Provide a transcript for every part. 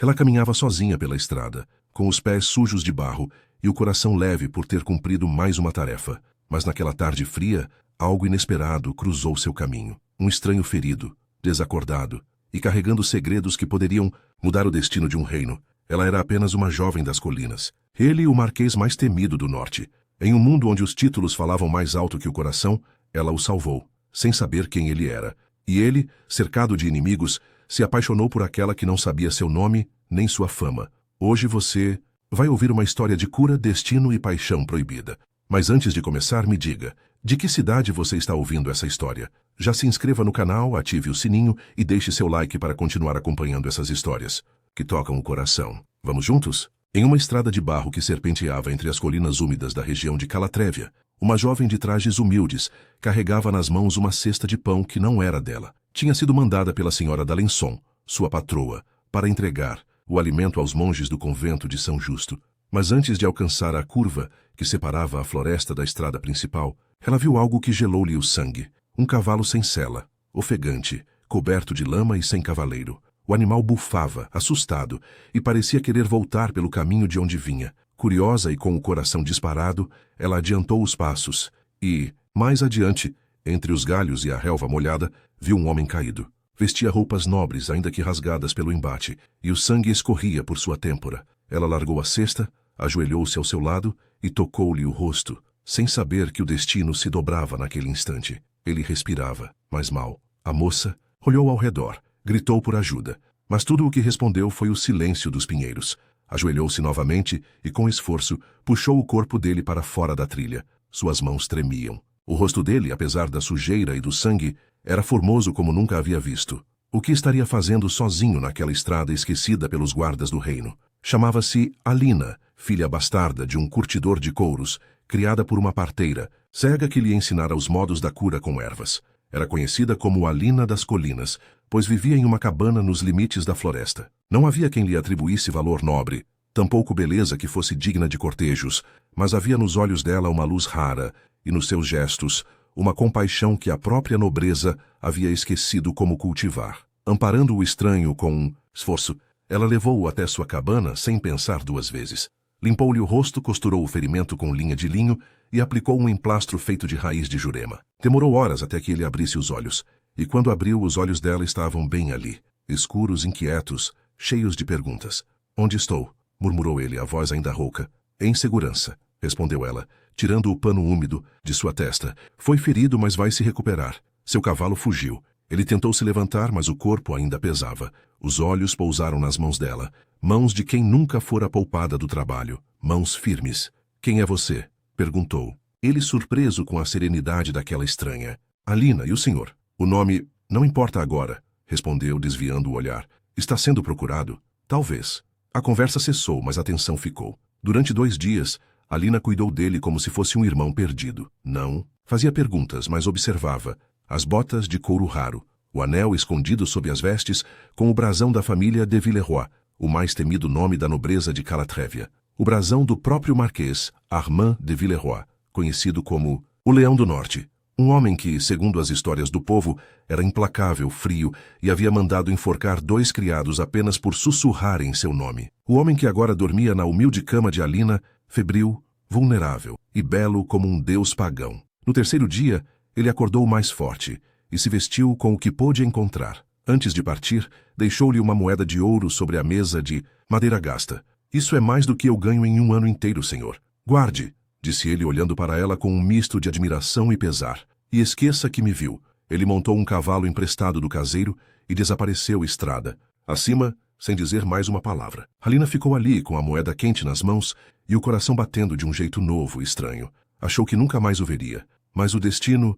Ela caminhava sozinha pela estrada, com os pés sujos de barro e o coração leve por ter cumprido mais uma tarefa. Mas naquela tarde fria, algo inesperado cruzou seu caminho. Um estranho ferido, desacordado e carregando segredos que poderiam mudar o destino de um reino. Ela era apenas uma jovem das colinas. Ele, o marquês mais temido do norte. Em um mundo onde os títulos falavam mais alto que o coração, ela o salvou, sem saber quem ele era. E ele, cercado de inimigos, se apaixonou por aquela que não sabia seu nome nem sua fama. Hoje você vai ouvir uma história de cura, destino e paixão proibida. Mas antes de começar, me diga, de que cidade você está ouvindo essa história? Já se inscreva no canal, ative o sininho e deixe seu like para continuar acompanhando essas histórias que tocam o coração. Vamos juntos? Em uma estrada de barro que serpenteava entre as colinas úmidas da região de Calatrevia, uma jovem de trajes humildes carregava nas mãos uma cesta de pão que não era dela. Tinha sido mandada pela senhora d'Alençon, sua patroa, para entregar o alimento aos monges do convento de São Justo. Mas antes de alcançar a curva que separava a floresta da estrada principal, ela viu algo que gelou-lhe o sangue. Um cavalo sem sela, ofegante, coberto de lama e sem cavaleiro. O animal bufava, assustado, e parecia querer voltar pelo caminho de onde vinha. Curiosa e com o coração disparado, ela adiantou os passos e, mais adiante, entre os galhos e a relva molhada, viu um homem caído. Vestia roupas nobres, ainda que rasgadas pelo embate, e o sangue escorria por sua têmpora. Ela largou a cesta, ajoelhou-se ao seu lado e tocou-lhe o rosto, sem saber que o destino se dobrava naquele instante. Ele respirava, mas mal. A moça olhou ao redor, gritou por ajuda, mas tudo o que respondeu foi o silêncio dos pinheiros. Ajoelhou-se novamente e, com esforço, puxou o corpo dele para fora da trilha. Suas mãos tremiam. O rosto dele, apesar da sujeira e do sangue, era formoso como nunca havia visto. O que estaria fazendo sozinho naquela estrada esquecida pelos guardas do reino? Chamava-se Alina, filha bastarda de um curtidor de couros, criada por uma parteira, cega que lhe ensinara os modos da cura com ervas. Era conhecida como Alina das Colinas, pois vivia em uma cabana nos limites da floresta. Não havia quem lhe atribuísse valor nobre, tampouco beleza que fosse digna de cortejos, mas havia nos olhos dela uma luz rara, e nos seus gestos, uma compaixão que a própria nobreza havia esquecido como cultivar. Amparando o estranho com esforço, ela levou-o até sua cabana sem pensar duas vezes. Limpou-lhe o rosto, costurou o ferimento com linha de linho e aplicou um emplastro feito de raiz de jurema. Demorou horas até que ele abrisse os olhos, e quando abriu, os olhos dela estavam bem ali, escuros, inquietos, cheios de perguntas. "Onde estou?" murmurou ele, a voz ainda rouca. "Em segurança", respondeu ela, tirando o pano úmido de sua testa. "Foi ferido, mas vai se recuperar. Seu cavalo fugiu." Ele tentou se levantar, mas o corpo ainda pesava. Os olhos pousaram nas mãos dela, mãos de quem nunca fora poupada do trabalho, mãos firmes. "Quem é você?" perguntou. Ele surpreso com a serenidade daquela estranha. "Alina, e o senhor?" "O nome não importa agora", respondeu, desviando o olhar. "Está sendo procurado?" "Talvez." A conversa cessou, mas a tensão ficou. Durante 2 dias, Alina cuidou dele como se fosse um irmão perdido. Não fazia perguntas, mas observava. As botas de couro raro, o anel escondido sob as vestes, com o brasão da família de Villeroy, o mais temido nome da nobreza de Calatrevia. O brasão do próprio marquês, Armand de Villeroy, conhecido como o Leão do Norte. Um homem que, segundo as histórias do povo, era implacável, frio e havia mandado enforcar 2 criados apenas por sussurrarem seu nome. O homem que agora dormia na humilde cama de Alina, febril, vulnerável e belo como um deus pagão. No 3º dia, ele acordou mais forte e se vestiu com o que pôde encontrar. Antes de partir, deixou-lhe uma moeda de ouro sobre a mesa de madeira gasta. "Isso é mais do que eu ganho em um ano inteiro, senhor. Guarde", disse ele olhando para ela com um misto de admiração e pesar. "E esqueça que me viu." Ele montou um cavalo emprestado do caseiro e desapareceu estrada. Acima, sem dizer mais uma palavra. Alina ficou ali com a moeda quente nas mãos e o coração batendo de um jeito novo e estranho. Achou que nunca mais o veria. Mas o destino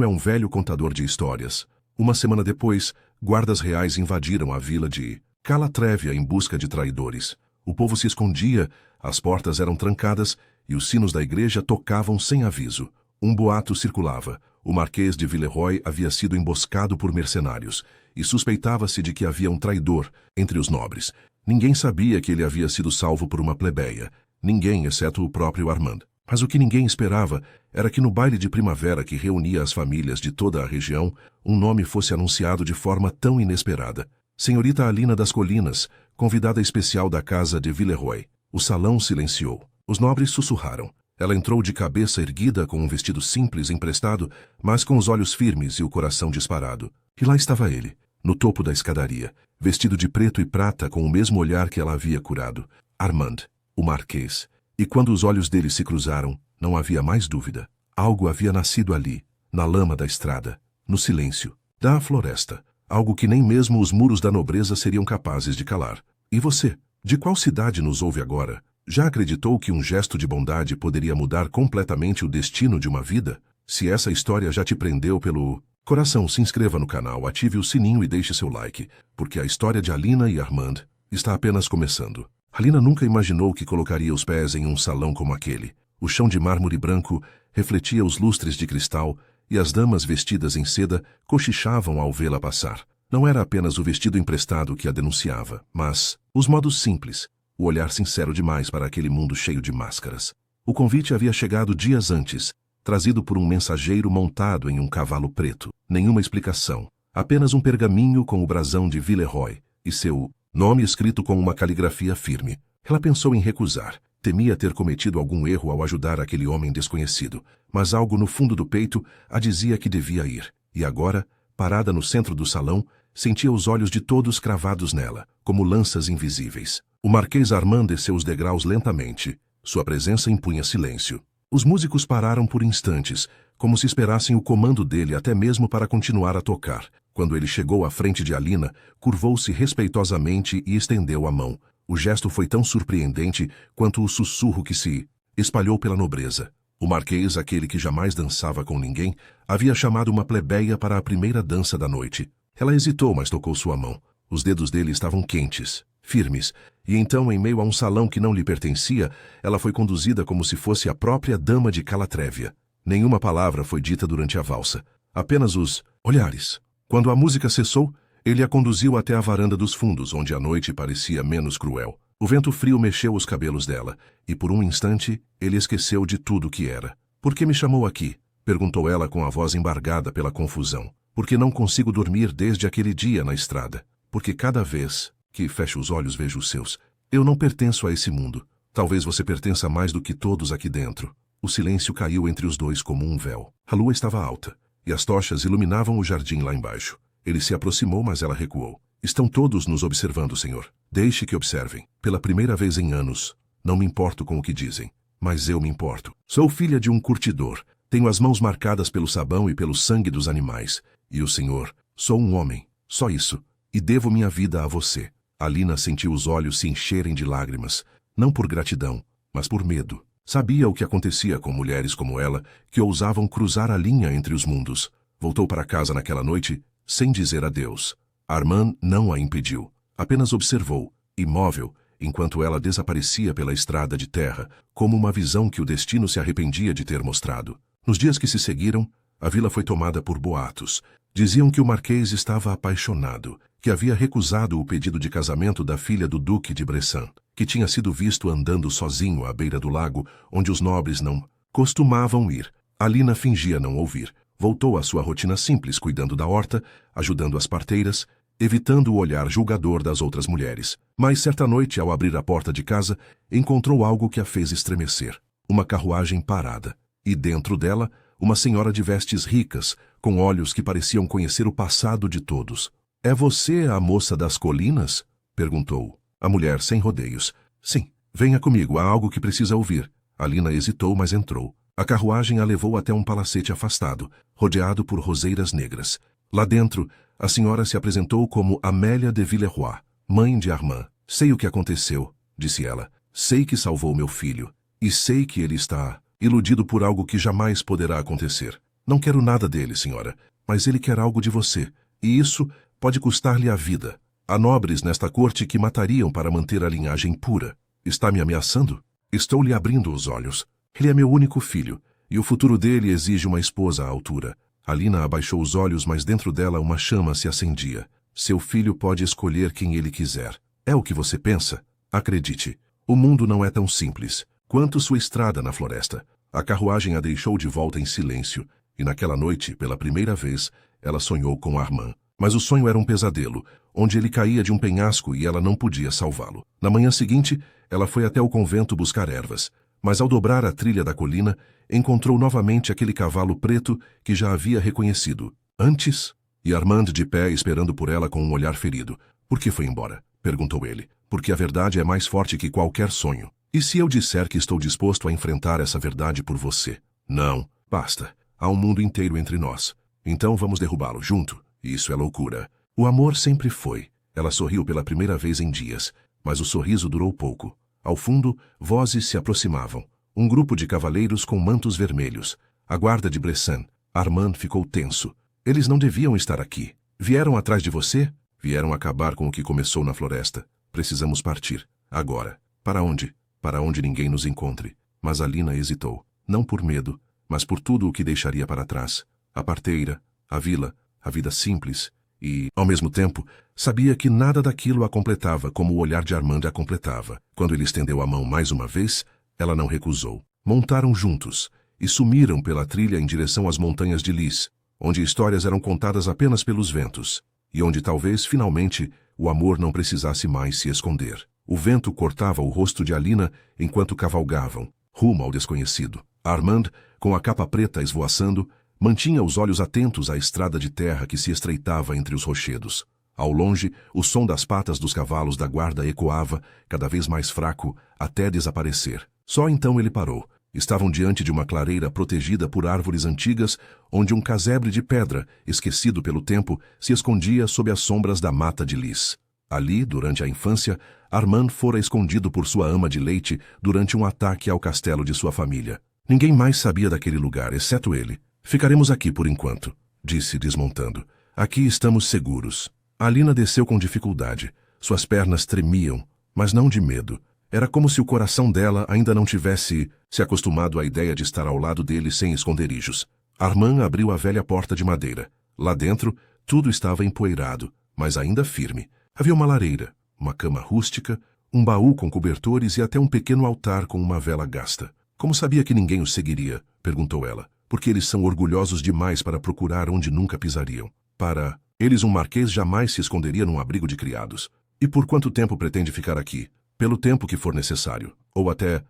é um velho contador de histórias. Uma semana depois, guardas reais invadiram a vila de Calatrevia em busca de traidores. O povo se escondia, as portas eram trancadas e os sinos da igreja tocavam sem aviso. Um boato circulava. O marquês de Villeroy havia sido emboscado por mercenários e suspeitava-se de que havia um traidor entre os nobres. Ninguém sabia que ele havia sido salvo por uma plebeia. Ninguém, exceto o próprio Armand. Mas o que ninguém esperava era que no baile de primavera que reunia as famílias de toda a região, um nome fosse anunciado de forma tão inesperada. Senhorita Alina das Colinas, convidada especial da casa de Villeroy. O salão silenciou. Os nobres sussurraram. Ela entrou de cabeça erguida com um vestido simples emprestado, mas com os olhos firmes e o coração disparado. E lá estava ele, no topo da escadaria, vestido de preto e prata com o mesmo olhar que ela havia curado. Armand, o marquês. E quando os olhos dele se cruzaram, não havia mais dúvida. Algo havia nascido ali, na lama da estrada, no silêncio, da floresta. Algo que nem mesmo os muros da nobreza seriam capazes de calar. E você, de qual cidade nos ouve agora? Já acreditou que um gesto de bondade poderia mudar completamente o destino de uma vida? Se essa história já te prendeu pelo coração, se inscreva no canal, ative o sininho e deixe seu like, porque a história de Alina e Armand está apenas começando. Alina nunca imaginou que colocaria os pés em um salão como aquele. O chão de mármore branco refletia os lustres de cristal e as damas vestidas em seda cochichavam ao vê-la passar. Não era apenas o vestido emprestado que a denunciava, mas os modos simples, o olhar sincero demais para aquele mundo cheio de máscaras. O convite havia chegado dias antes, trazido por um mensageiro montado em um cavalo preto. Nenhuma explicação, apenas um pergaminho com o brasão de Villeroy e seu nome escrito com uma caligrafia firme. Ela pensou em recusar. Temia ter cometido algum erro ao ajudar aquele homem desconhecido, mas algo no fundo do peito a dizia que devia ir. E agora, parada no centro do salão, sentia os olhos de todos cravados nela, como lanças invisíveis. O marquês Armand desceu os degraus lentamente. Sua presença impunha silêncio. Os músicos pararam por instantes, como se esperassem o comando dele até mesmo para continuar a tocar. Quando ele chegou à frente de Alina, curvou-se respeitosamente e estendeu a mão. O gesto foi tão surpreendente quanto o sussurro que se espalhou pela nobreza. O marquês, aquele que jamais dançava com ninguém, havia chamado uma plebeia para a primeira dança da noite. Ela hesitou, mas tocou sua mão. Os dedos dele estavam quentes, firmes, e então, em meio a um salão que não lhe pertencia, ela foi conduzida como se fosse a própria dama de Calatrévia. Nenhuma palavra foi dita durante a valsa, apenas os olhares. Quando a música cessou, ele a conduziu até a varanda dos fundos, onde a noite parecia menos cruel. O vento frio mexeu os cabelos dela, e por um instante ele esqueceu de tudo o que era. "Por que me chamou aqui?" perguntou ela com a voz embargada pela confusão. "Porque não consigo dormir desde aquele dia na estrada. Porque cada vez que fecho os olhos vejo os seus. Eu não pertenço a esse mundo. Talvez você pertença mais do que todos aqui dentro." O silêncio caiu entre os dois como um véu. A lua estava alta, e as tochas iluminavam o jardim lá embaixo. Ele se aproximou, mas ela recuou. "Estão todos nos observando, senhor. Deixe que observem. Pela primeira vez em anos, não me importo com o que dizem. Mas eu me importo. Sou filha de um curtidor. Tenho as mãos marcadas pelo sabão e pelo sangue dos animais. E o senhor, sou um homem. Só isso. E devo minha vida a você." Alina sentiu os olhos se encherem de lágrimas. Não por gratidão, mas por medo. Sabia o que acontecia com mulheres como ela, que ousavam cruzar a linha entre os mundos. Voltou para casa naquela noite sem dizer adeus. Armand não a impediu. Apenas observou, imóvel, enquanto ela desaparecia pela estrada de terra, como uma visão que o destino se arrependia de ter mostrado. Nos dias que se seguiram, a vila foi tomada por boatos. Diziam que o marquês estava apaixonado, que havia recusado o pedido de casamento da filha do duque de Bressan, que tinha sido visto andando sozinho à beira do lago, onde os nobres não costumavam ir. Alina fingia não ouvir. Voltou à sua rotina simples, cuidando da horta, ajudando as parteiras, evitando o olhar julgador das outras mulheres. Mas certa noite, ao abrir a porta de casa, encontrou algo que a fez estremecer. Uma carruagem parada. E dentro dela, uma senhora de vestes ricas, com olhos que pareciam conhecer o passado de todos. "É você a moça das colinas?" perguntou. A mulher, sem rodeios. "Sim, venha comigo, há algo que precisa ouvir." Alina hesitou, mas entrou. A carruagem a levou até um palacete afastado, rodeado por roseiras negras. Lá dentro, a senhora se apresentou como Amélia de Villeroy, mãe de Armand. "Sei o que aconteceu", disse ela. "Sei que salvou meu filho. E sei que ele está iludido por algo que jamais poderá acontecer. Não quero nada dele, senhora, mas ele quer algo de você. E isso pode custar-lhe a vida. Há nobres nesta corte que matariam para manter a linhagem pura. Está me ameaçando? Estou lhe abrindo os olhos. Ele é meu único filho, e o futuro dele exige uma esposa à altura." Alina abaixou os olhos, mas dentro dela uma chama se acendia. "Seu filho pode escolher quem ele quiser. É o que você pensa? Acredite, o mundo não é tão simples quanto sua estrada na floresta." A carruagem a deixou de volta em silêncio, e naquela noite, pela primeira vez, ela sonhou com Armand. Mas o sonho era um pesadelo, onde ele caía de um penhasco e ela não podia salvá-lo. Na manhã seguinte, ela foi até o convento buscar ervas, mas ao dobrar a trilha da colina, encontrou novamente aquele cavalo preto que já havia reconhecido antes, e Armand de pé esperando por ela com um olhar ferido. Por que foi embora? Perguntou ele. Porque a verdade é mais forte que qualquer sonho. E se eu disser que estou disposto a enfrentar essa verdade por você? Não, basta. Há um mundo inteiro entre nós. Então vamos derrubá-lo junto. Isso é loucura. O amor sempre foi. Ela sorriu pela primeira vez em dias, mas o sorriso durou pouco. Ao fundo, vozes se aproximavam. Um grupo de cavaleiros com mantos vermelhos. A guarda de Bressan. Armand ficou tenso. Eles não deviam estar aqui. Vieram atrás de você? Vieram acabar com o que começou na floresta. Precisamos partir. Agora. Para onde? Para onde ninguém nos encontre. Mas Alina hesitou. Não por medo, mas por tudo o que deixaria para trás. A parteira, a vila, a vida simples. E, ao mesmo tempo, sabia que nada daquilo a completava como o olhar de Armand a completava. Quando ele estendeu a mão mais uma vez, ela não recusou. Montaram juntos e sumiram pela trilha em direção às montanhas de Lis, onde histórias eram contadas apenas pelos ventos, e onde talvez, finalmente, o amor não precisasse mais se esconder. O vento cortava o rosto de Alina enquanto cavalgavam, rumo ao desconhecido. Armand, com a capa preta esvoaçando, mantinha os olhos atentos à estrada de terra que se estreitava entre os rochedos. Ao longe, o som das patas dos cavalos da guarda ecoava, cada vez mais fraco, até desaparecer. Só então ele parou. Estavam diante de uma clareira protegida por árvores antigas, onde um casebre de pedra, esquecido pelo tempo, se escondia sob as sombras da mata de lis. Ali, durante a infância, Armand fora escondido por sua ama de leite durante um ataque ao castelo de sua família. Ninguém mais sabia daquele lugar, exceto ele. Ficaremos aqui por enquanto, disse desmontando. Aqui estamos seguros. Alina desceu com dificuldade. Suas pernas tremiam, mas não de medo. Era como se o coração dela ainda não tivesse se acostumado à ideia de estar ao lado dele sem esconderijos. Armand abriu a velha porta de madeira. Lá dentro, tudo estava empoeirado, mas ainda firme. Havia uma lareira, uma cama rústica, um baú com cobertores e até um pequeno altar com uma vela gasta. Como sabia que ninguém os seguiria? Perguntou ela. Porque eles são orgulhosos demais para procurar onde nunca pisariam. Para eles, um marquês jamais se esconderia num abrigo de criados. E por quanto tempo pretende ficar aqui? Pelo tempo que for necessário. Ou até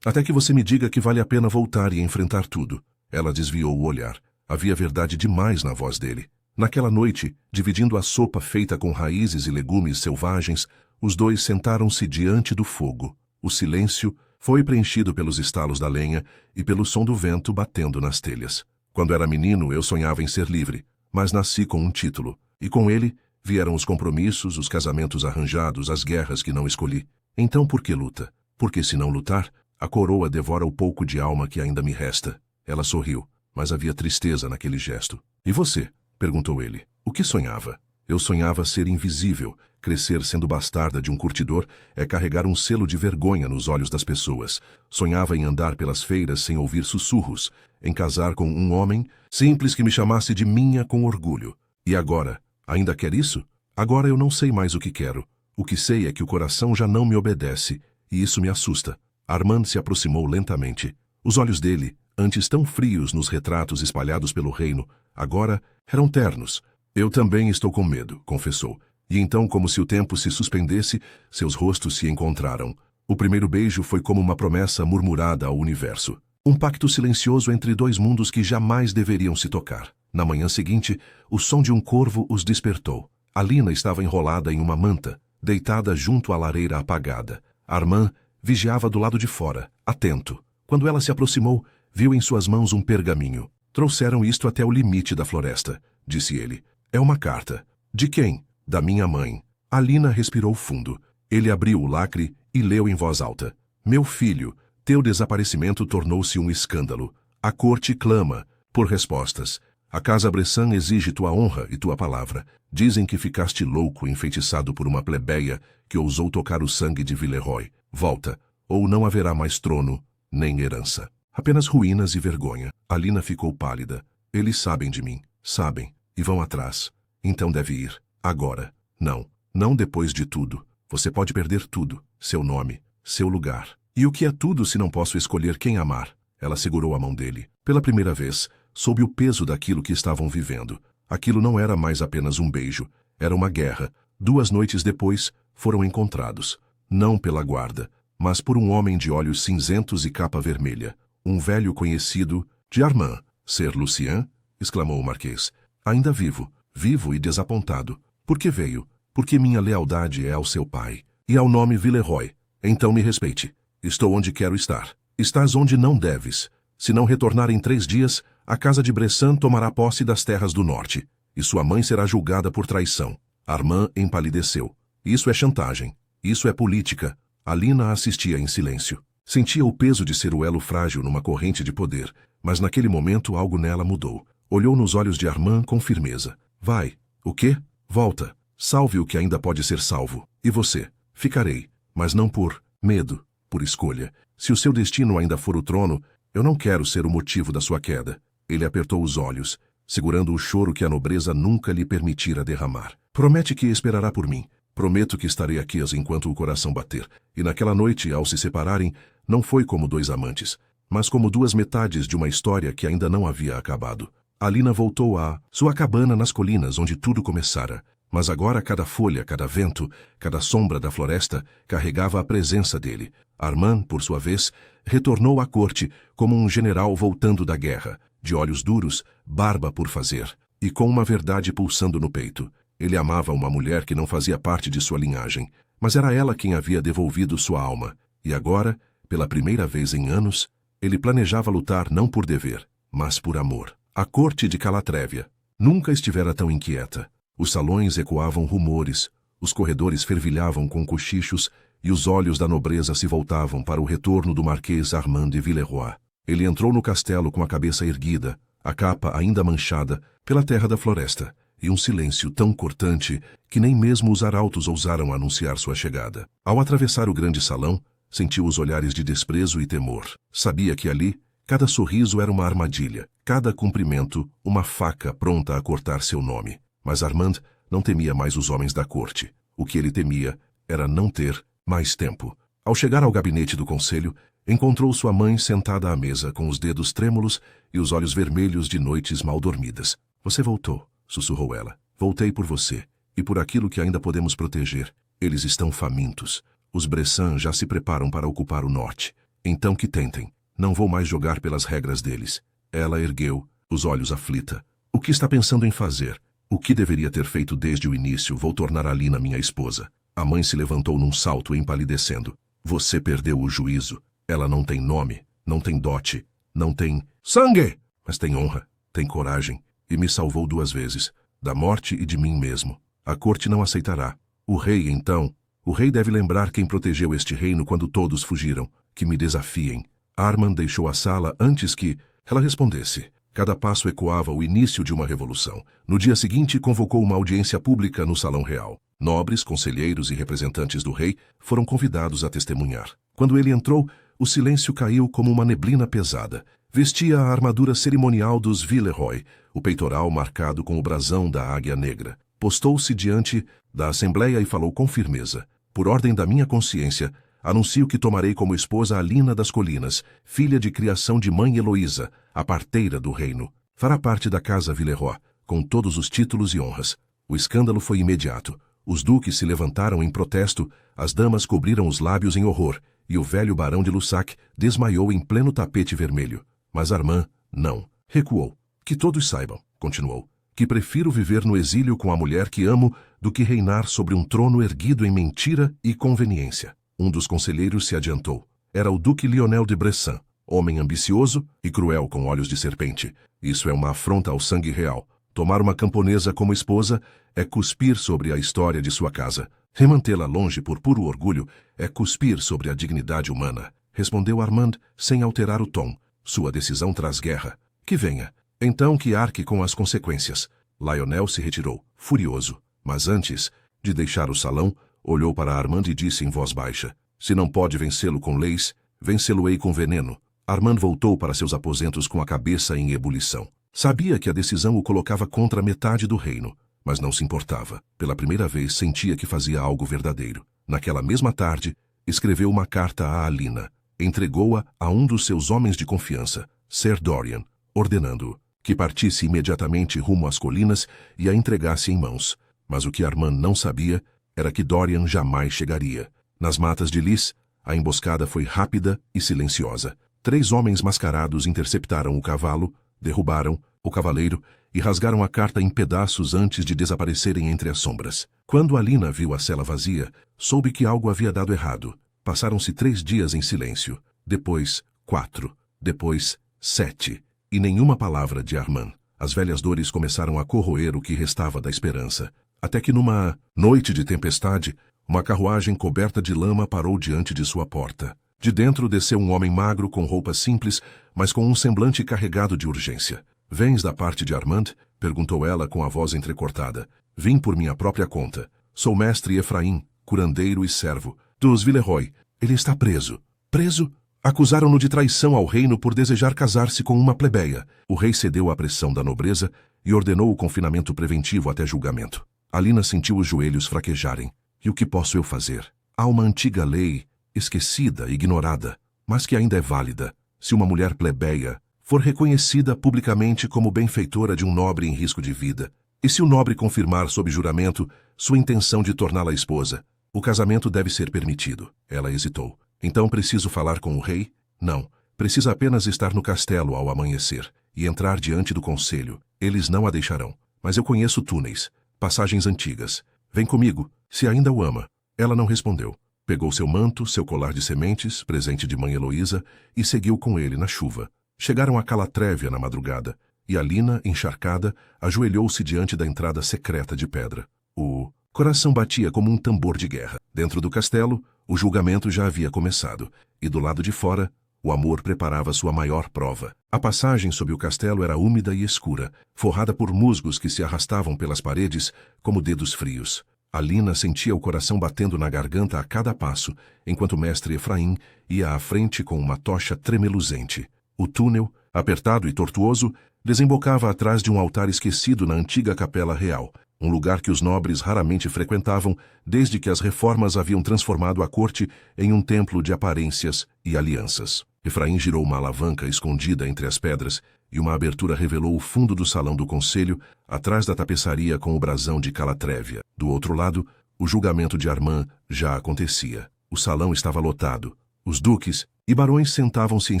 que você me diga que vale a pena voltar e enfrentar tudo. Ela desviou o olhar. Havia verdade demais na voz dele. Naquela noite, dividindo a sopa feita com raízes e legumes selvagens, os dois sentaram-se diante do fogo. O silêncio foi preenchido pelos estalos da lenha e pelo som do vento batendo nas telhas. Quando era menino, eu sonhava em ser livre, mas nasci com um título, e com ele vieram os compromissos, os casamentos arranjados, as guerras que não escolhi. Então por que luta? Porque se não lutar, a coroa devora o pouco de alma que ainda me resta. Ela sorriu, mas havia tristeza naquele gesto. E você? Perguntou ele. O que sonhava? Eu sonhava ser invisível. Crescer sendo bastarda de um curtidor é carregar um selo de vergonha nos olhos das pessoas. Sonhava em andar pelas feiras sem ouvir sussurros, em casar com um homem simples que me chamasse de minha com orgulho. E agora? Ainda quer isso? Agora eu não sei mais o que quero. O que sei é que o coração já não me obedece, e isso me assusta. Armand se aproximou lentamente. Os olhos dele, antes tão frios nos retratos espalhados pelo reino, agora eram ternos. Eu também estou com medo, confessou. E então, como se o tempo se suspendesse, seus rostos se encontraram. O primeiro beijo foi como uma promessa murmurada ao universo. Um pacto silencioso entre dois mundos que jamais deveriam se tocar. Na manhã seguinte, o som de um corvo os despertou. Alina estava enrolada em uma manta, deitada junto à lareira apagada. Armand vigiava do lado de fora, atento. Quando ela se aproximou, viu em suas mãos um pergaminho. Trouxeram isto até o limite da floresta, disse ele. É uma carta. De quem? Da minha mãe. Alina respirou fundo. Ele abriu o lacre e leu em voz alta. Meu filho, teu desaparecimento tornou-se um escândalo. A corte clama por respostas. A casa Bressan exige tua honra e tua palavra. Dizem que ficaste louco, enfeitiçado por uma plebeia que ousou tocar o sangue de Villeroy. Volta, ou não haverá mais trono, nem herança. Apenas ruínas e vergonha. Alina ficou pálida. Eles sabem de mim. Sabem. E vão atrás. Então deve ir. Agora. Não. Não depois de tudo. Você pode perder tudo. Seu nome. Seu lugar. E o que é tudo se não posso escolher quem amar? Ela segurou a mão dele. Pela primeira vez, soube o peso daquilo que estavam vivendo. Aquilo não era mais apenas um beijo, era uma guerra. 2 noites depois, foram encontrados. Não pela guarda, mas por um homem de olhos cinzentos e capa vermelha. Um velho conhecido de Armand. Ser Lucien? Exclamou o Marquês. Ainda vivo, vivo e desapontado. Por que veio? Porque minha lealdade é ao seu pai. E ao nome Villeroy. Então me respeite. Estou onde quero estar. Estás onde não deves. Se não retornar em 3 dias, a casa de Bressan tomará posse das terras do norte, e sua mãe será julgada por traição. Armand empalideceu. Isso é chantagem. Isso é política. Alina assistia em silêncio. Sentia o peso de ser o elo frágil numa corrente de poder, mas naquele momento algo nela mudou. Olhou nos olhos de Armand com firmeza. Vai. O quê? Volta. Salve o que ainda pode ser salvo. E você? Ficarei. Mas não por medo, por escolha. Se o seu destino ainda for o trono, eu não quero ser o motivo da sua queda. Ele apertou os olhos, segurando o choro que a nobreza nunca lhe permitira derramar. Promete que esperará por mim. Prometo que estarei aqui enquanto o coração bater. E naquela noite, ao se separarem, não foi como 2 amantes, mas como 2 metades de uma história que ainda não havia acabado. Alina voltou à sua cabana nas colinas onde tudo começara. Mas agora cada folha, cada vento, cada sombra da floresta carregava a presença dele. Armand, por sua vez, retornou à corte como um general voltando da guerra, de olhos duros, barba por fazer, e com uma verdade pulsando no peito. Ele amava uma mulher que não fazia parte de sua linhagem, mas era ela quem havia devolvido sua alma. E agora, pela primeira vez em anos, ele planejava lutar não por dever, mas por amor. A corte de Calatrévia nunca estivera tão inquieta. Os salões ecoavam rumores, os corredores fervilhavam com cochichos e os olhos da nobreza se voltavam para o retorno do Marquês Armand de Villeroy. Ele entrou no castelo com a cabeça erguida, a capa ainda manchada pela terra da floresta, e um silêncio tão cortante que nem mesmo os arautos ousaram anunciar sua chegada. Ao atravessar o grande salão, sentiu os olhares de desprezo e temor. Sabia que ali, cada sorriso era uma armadilha, cada cumprimento, uma faca pronta a cortar seu nome. Mas Armand não temia mais os homens da corte. O que ele temia era não ter mais tempo. Ao chegar ao gabinete do conselho, encontrou sua mãe sentada à mesa, com os dedos trêmulos e os olhos vermelhos de noites mal dormidas. Você voltou, sussurrou ela. Voltei por você, e por aquilo que ainda podemos proteger. Eles estão famintos. Os Bressan já se preparam para ocupar o norte. Então que tentem. Não vou mais jogar pelas regras deles. Ela ergueu, os olhos aflita. O que está pensando em fazer? O que deveria ter feito desde o início? Vou tornar Alina minha esposa. A mãe se levantou num salto, empalidecendo. Você perdeu o juízo. Ela não tem nome, não tem dote, não tem sangue, mas tem honra, tem coragem, e me salvou 2 vezes, da morte e de mim mesmo. A corte não aceitará. O rei, então, o rei deve lembrar quem protegeu este reino quando todos fugiram, que me desafiem. Armand deixou a sala antes que ela respondesse. Cada passo ecoava o início de uma revolução. No dia seguinte, convocou uma audiência pública no Salão Real. Nobres, conselheiros e representantes do rei foram convidados a testemunhar. Quando ele entrou, o silêncio caiu como uma neblina pesada. Vestia a armadura cerimonial dos Villeroy, o peitoral marcado com o brasão da águia negra. Postou-se diante da Assembleia e falou com firmeza. Por ordem da minha consciência, anuncio que tomarei como esposa Alina das Colinas, filha de criação de mãe Heloísa, a parteira do reino. Fará parte da casa Villeroy, com todos os títulos e honras. O escândalo foi imediato. Os duques se levantaram em protesto, as damas cobriram os lábios em horror, e o velho barão de Lussac desmaiou em pleno tapete vermelho. Mas Armand, não. Recuou. Que todos saibam, continuou, que prefiro viver no exílio com a mulher que amo do que reinar sobre um trono erguido em mentira e conveniência. Um dos conselheiros se adiantou. Era o duque Lionel de Bressan, homem ambicioso e cruel com olhos de serpente. Isso é uma afronta ao sangue real. Tomar uma camponesa como esposa é cuspir sobre a história de sua casa. Remantê-la longe por puro orgulho é cuspir sobre a dignidade humana. Respondeu Armand sem alterar o tom. Sua decisão traz guerra. Que venha. Então que arque com as consequências. Lionel se retirou, furioso. Mas antes de deixar o salão, olhou para Armand e disse em voz baixa. Se não pode vencê-lo com leis, vencê-lo-ei com veneno. Armand voltou para seus aposentos com a cabeça em ebulição. Sabia que a decisão o colocava contra metade do reino, mas não se importava. Pela primeira vez sentia que fazia algo verdadeiro. Naquela mesma tarde, escreveu uma carta a Alina. Entregou-a a um dos seus homens de confiança, Sir Dorian, ordenando-o. que partisse imediatamente rumo às colinas e a entregasse em mãos. Mas o que Armand não sabia era que Dorian jamais chegaria. Nas matas de Lys, a emboscada foi rápida e silenciosa. 3 homens mascarados interceptaram o cavalo, derrubaram o cavaleiro e rasgaram a carta em pedaços antes de desaparecerem entre as sombras. Quando Alina viu a cela vazia, soube que algo havia dado errado. Passaram-se 3 dias em silêncio. Depois, 4. Depois, 7. E nenhuma palavra de Armand. As velhas dores começaram a corroer o que restava da esperança. Até que numa noite de tempestade, uma carruagem coberta de lama parou diante de sua porta. De dentro desceu um homem magro com roupas simples, mas com um semblante carregado de urgência. "Vens da parte de Armand?" perguntou ela com a voz entrecortada. "Vim por minha própria conta. Sou mestre Efraim, curandeiro e servo dos Villeroy. Ele está preso." "Preso?" "Acusaram-no de traição ao reino por desejar casar-se com uma plebeia." O rei cedeu à pressão da nobreza e ordenou o confinamento preventivo até julgamento. Alina sentiu os joelhos fraquejarem. "E o que posso eu fazer? Há uma antiga lei, esquecida, ignorada, mas que ainda é válida. Se uma mulher plebeia for reconhecida publicamente como benfeitora de um nobre em risco de vida, e se o nobre confirmar sob juramento sua intenção de torná-la esposa, o casamento deve ser permitido." Ela hesitou. "Então preciso falar com o rei?" "Não. Precisa apenas estar no castelo ao amanhecer e entrar diante do conselho. Eles não a deixarão. Mas eu conheço túneis, passagens antigas. Vem comigo, se ainda o ama." Ela não respondeu. Pegou seu manto, seu colar de sementes, presente de mãe Heloísa, e seguiu com ele na chuva. Chegaram a Calatrevia na madrugada, e Alina, encharcada, ajoelhou-se diante da entrada secreta de pedra. O coração batia como um tambor de guerra. Dentro do castelo, o julgamento já havia começado, e do lado de fora, o amor preparava sua maior prova. A passagem sob o castelo era úmida e escura, forrada por musgos que se arrastavam pelas paredes como dedos frios. Alina sentia o coração batendo na garganta a cada passo, enquanto o mestre Efraim ia à frente com uma tocha tremeluzente. O túnel, apertado e tortuoso, desembocava atrás de um altar esquecido na antiga capela real, um lugar que os nobres raramente frequentavam desde que as reformas haviam transformado a corte em um templo de aparências e alianças. Efraim girou uma alavanca escondida entre as pedras e uma abertura revelou o fundo do salão do conselho, atrás da tapeçaria com o brasão de Calatrevia. Do outro lado, o julgamento de Armand já acontecia. O salão estava lotado. Os duques e barões sentavam-se em